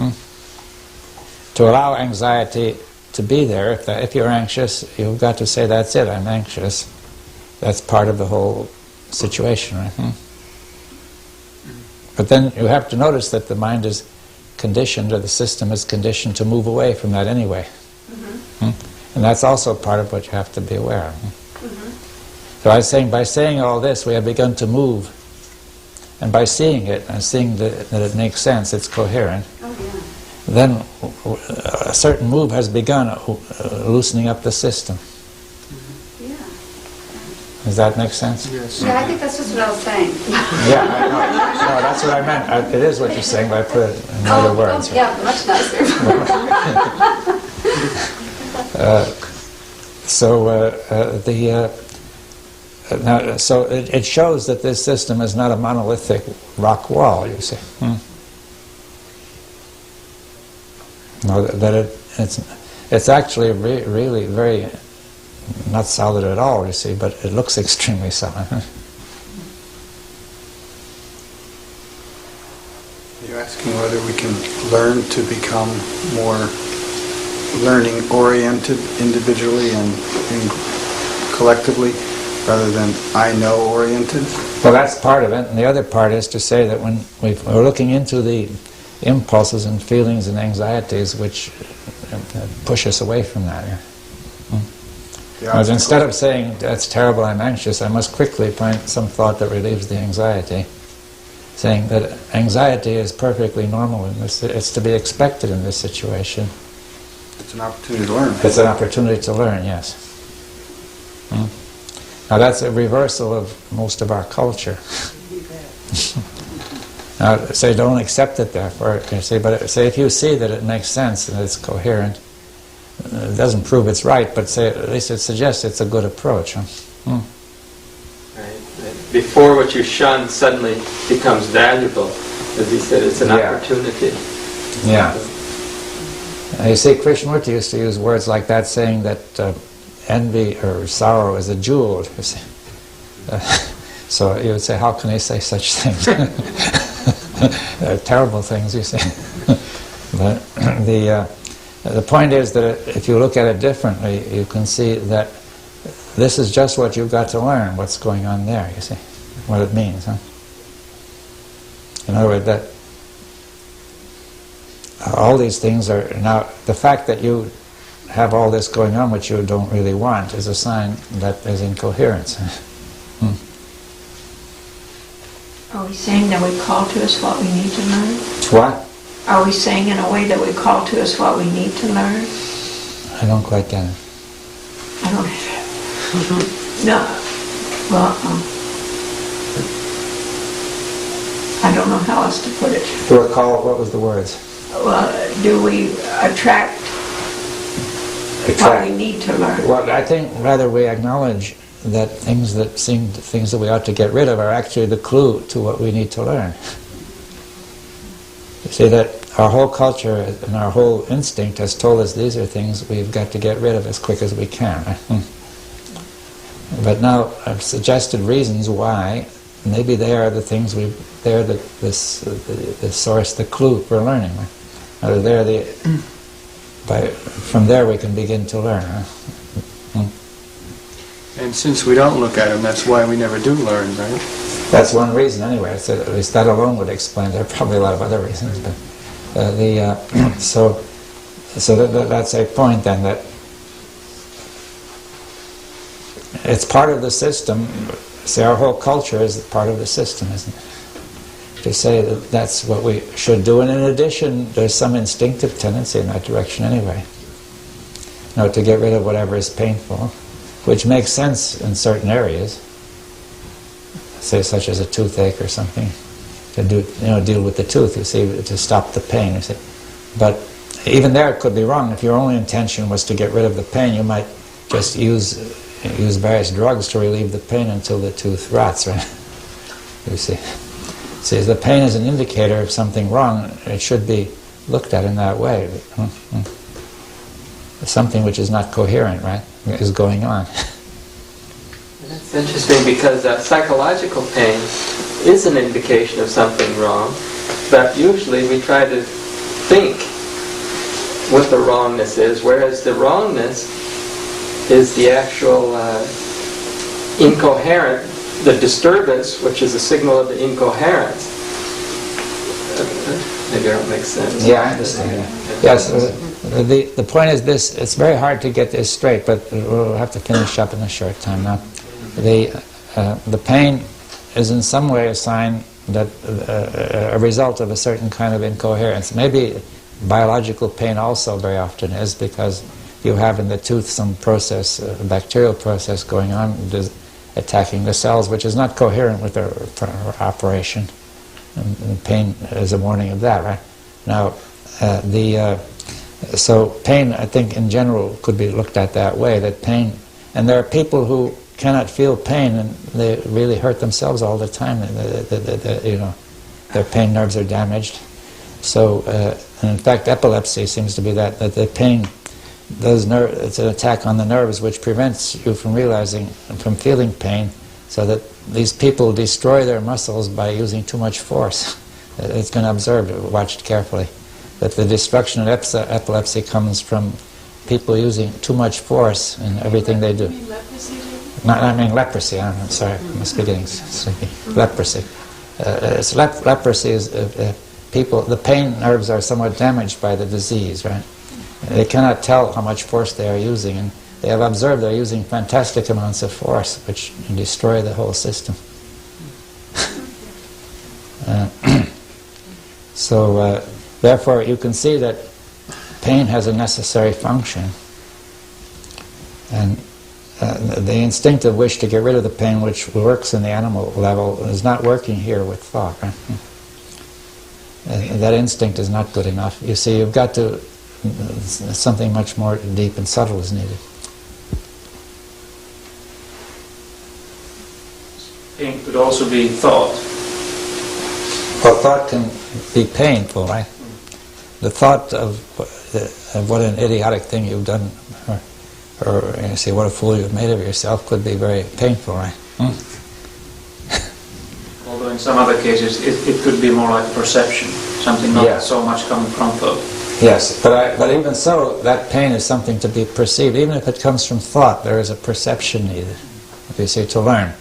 To allow anxiety to be there. If you're anxious, you've got to say, that's it, I'm anxious. That's part of the whole situation, right? But then you have to notice that the mind is conditioned, or the system is conditioned to move away from that anyway. And that's also part of what you have to be aware of. So I was saying, by saying all this, we have begun to move. And by seeing it, and seeing that it makes sense, it's coherent, then a certain move has begun, loosening up the system. Does that make sense? Yes. Yeah, I think that's just what I was saying. Yeah, I know. No, that's what I meant. It is what you're saying, but I put it in other words. Oh, yeah, much nicer. So it shows that this system is not a monolithic rock wall, you see. No, that it's actually really very not solid at all, you see, but it looks extremely solid. You're asking whether we can learn to become more learning-oriented individually and collectively, rather than I-know-oriented? Well, that's part of it, and the other part is to say that when we're looking into the impulses and feelings and anxieties which push us away from that. Instead of saying, that's terrible, I'm anxious, I must quickly find some thought that relieves the anxiety. Saying that anxiety is perfectly normal in this, it's to be expected in this situation. It's an opportunity to learn. It's an opportunity to learn, yes. Now that's a reversal of most of our culture. Now, say don't accept it therefore, you see, but say if you see that it makes sense and it's coherent, it doesn't prove it's right, but say at least it suggests it's a good approach. Right. Before what you shun suddenly becomes valuable, as he said, it's an opportunity. Yeah. You see, Krishnamurti used to use words like that, saying that envy or sorrow is a jewel. You see. So you would say, how can they say such things? Terrible things, you see. But the point is that if you look at it differently, you can see that this is just what you've got to learn, what's going on there, you see, what it means. In other words, all these things are now, the fact that you have all this going on which you don't really want is a sign that there's incoherence. Are we saying that we call to us what we need to learn? What? Are we saying in a way that we call to us what we need to learn? I don't quite get it. I don't. No. Well, I don't know how else to put it. To recall, what was the words? Well, do we attract what we need to learn? Well, I think rather we acknowledge that things that we ought to get rid of are actually the clue to what we need to learn. You see that our whole culture and our whole instinct has told us these are things we've got to get rid of as quick as we can. But now I've suggested reasons why. Maybe they are the things they're the source, the clue for learning. Or they're from there we can begin to learn. And since we don't look at them, that's why we never do learn, right? That's one reason, anyway. So at least that alone would explain. There are probably a lot of other reasons, but that's a point then, that it's part of the system. See, our whole culture is part of the system, isn't it? To say that that's what we should do, and in addition, there's some instinctive tendency in that direction anyway. To get rid of whatever is painful, which makes sense in certain areas, say such as a toothache or something, to deal with the tooth, you see, to stop the pain, you see. But even there it could be wrong. If your only intention was to get rid of the pain, you might just use various drugs to relieve the pain until the tooth rots, right? You see. See, the pain is an indicator of something wrong. It should be looked at in that way. Something which is not coherent, right, is going on. That's interesting, because psychological pain is an indication of something wrong, but usually we try to think what the wrongness is, whereas the wrongness is the actual incoherent, the disturbance, which is a signal of the incoherence. Maybe that makes sense. Yeah, I understand. Yes, the point is this, it's very hard to get this straight, but we'll have to finish up in a short time now. The pain is in some way a sign that a result of a certain kind of incoherence. Maybe biological pain also very often is, because you have in the tooth some process, a bacterial process going on, attacking the cells, which is not coherent with their operation. And pain is a warning of that, right? Now, so pain, I think, in general, could be looked at that way. That pain, and there are people who cannot feel pain, and they really hurt themselves all the time. Their pain nerves are damaged. So, and in fact, epilepsy seems to be that the pain, it's an attack on the nerves which prevents you from realizing, from feeling pain, so that these people destroy their muscles by using too much force. It's been observed, watched carefully, that the destruction of epilepsy comes from people using too much force in everything they do. I mean leprosy. I'm sorry, I must be getting sleepy. Leprosy. Leprosy is people. The pain nerves are somewhat damaged by the disease, right? They cannot tell how much force they are using, and they have observed they're using fantastic amounts of force, which destroy the whole system. So, therefore, you can see that pain has a necessary function, and the instinctive wish to get rid of the pain, which works in the animal level, is not working here with thought. Right? That instinct is not good enough. You see, you've got to, something much more deep and subtle is needed. Pain could also be thought. Well, thought can be painful, right? The thought of what an idiotic thing you've done, or you say what a fool you've made of yourself, could be very painful, right? Although in some other cases it could be more like perception, something not so much coming from thought. Yes, but even so, that pain is something to be perceived. Even if it comes from thought, there is a perception needed, you see, to learn.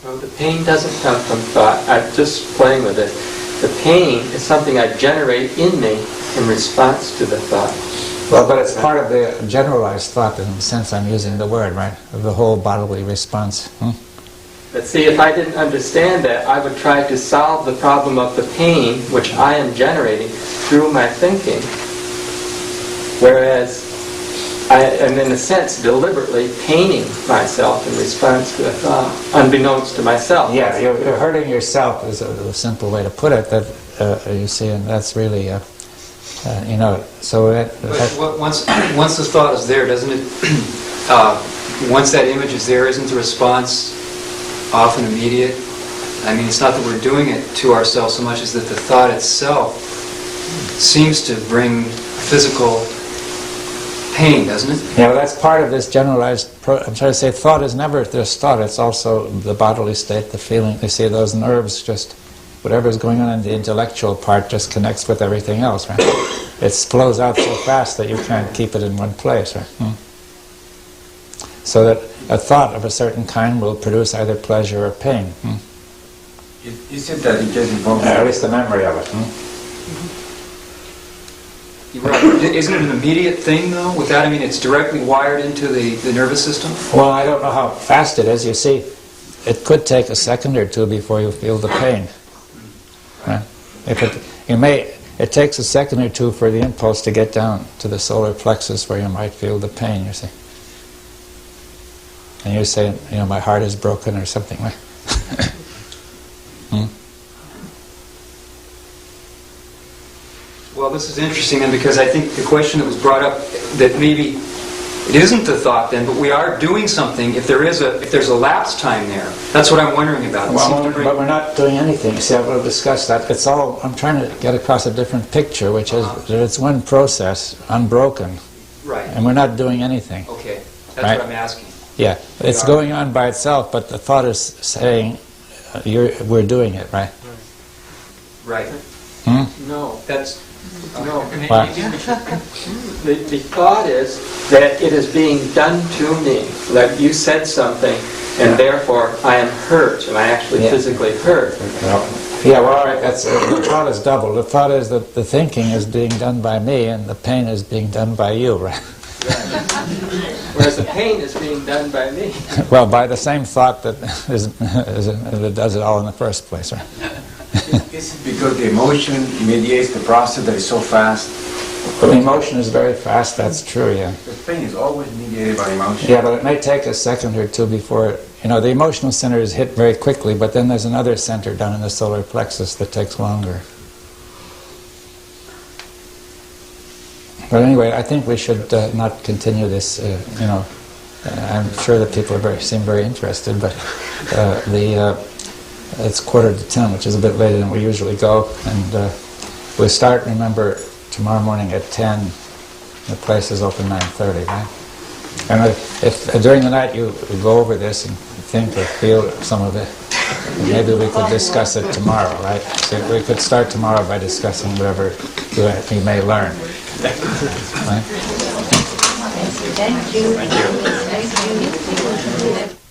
Well, the pain doesn't come from thought. I'm just playing with it. The pain is something I generate in me in response to the thought. Well, but it's part of the generalized thought in the sense I'm using the word, right? Of the whole bodily response. But see, if I didn't understand that, I would try to solve the problem of the pain which I am generating through my thinking, whereas I am, in a sense, deliberately paining myself in response to a thought, unbeknownst to myself. Yeah, you're hurting yourself is a simple way to put it, that you see, and that's really, so But once the thought is there, doesn't it, once that image is there, isn't the response often immediate? I mean, it's not that we're doing it to ourselves so much as that the thought itself seems to bring physical pain, doesn't it? Yeah, well, that's part of this generalized, I'm trying to say thought is never just thought, it's also the bodily state, the feeling. You see, those nerves just, whatever's going on in the intellectual part just connects with everything else, right? It flows out so fast that you can't keep it in one place, right? So that a thought of a certain kind will produce either pleasure or pain. You said that it gets involved. At least the memory of it. Right. Isn't it an immediate thing, though? With that, I mean, it's directly wired into the nervous system? Well, I don't know how fast it is. You see, it could take a second or two before you feel the pain. Right? It takes a second or two for the impulse to get down to the solar plexus where you might feel the pain, you see. And you say, my heart is broken or something like Well, this is interesting then, because I think the question that was brought up, that maybe it isn't the thought then, but we are doing something if there's a lapse time there. That's what I'm wondering about. But we're not doing anything. See, we'll discuss that. It's all, I'm trying to get across a different picture, which is that it's one process, unbroken. Right. And we're not doing anything. Okay. That's right? what I'm asking. Yeah. It's going on by itself, but the thought is saying, we're doing it, right? Right. No. That's... No. What? The thought is that it is being done to me. Like you said something, and therefore I am hurt, and I actually physically hurt. Yeah, well, all right, the thought is double. The thought is that the thinking is being done by me, and the pain is being done by you, right? Whereas the pain is being done by me. Well, by the same thought that does it all in the first place, right? Is it because the emotion mediates the process that is so fast? The emotion is very fast, that's true, yeah. The pain is always mediated by emotion. Yeah, but it may take a second or two before, the emotional center is hit very quickly, but then there's another center down in the solar plexus that takes longer. But anyway, I think we should not continue this, I'm sure that people seem very interested, but it's 9:45, which is a bit later than we usually go, and we start, remember, tomorrow morning at 10. The place is open 9:30, right? And if during the night you go over this and think or feel some of it, maybe we could discuss it tomorrow, right? So we could start tomorrow by discussing whatever you may learn. Right? Thank you. Thank you.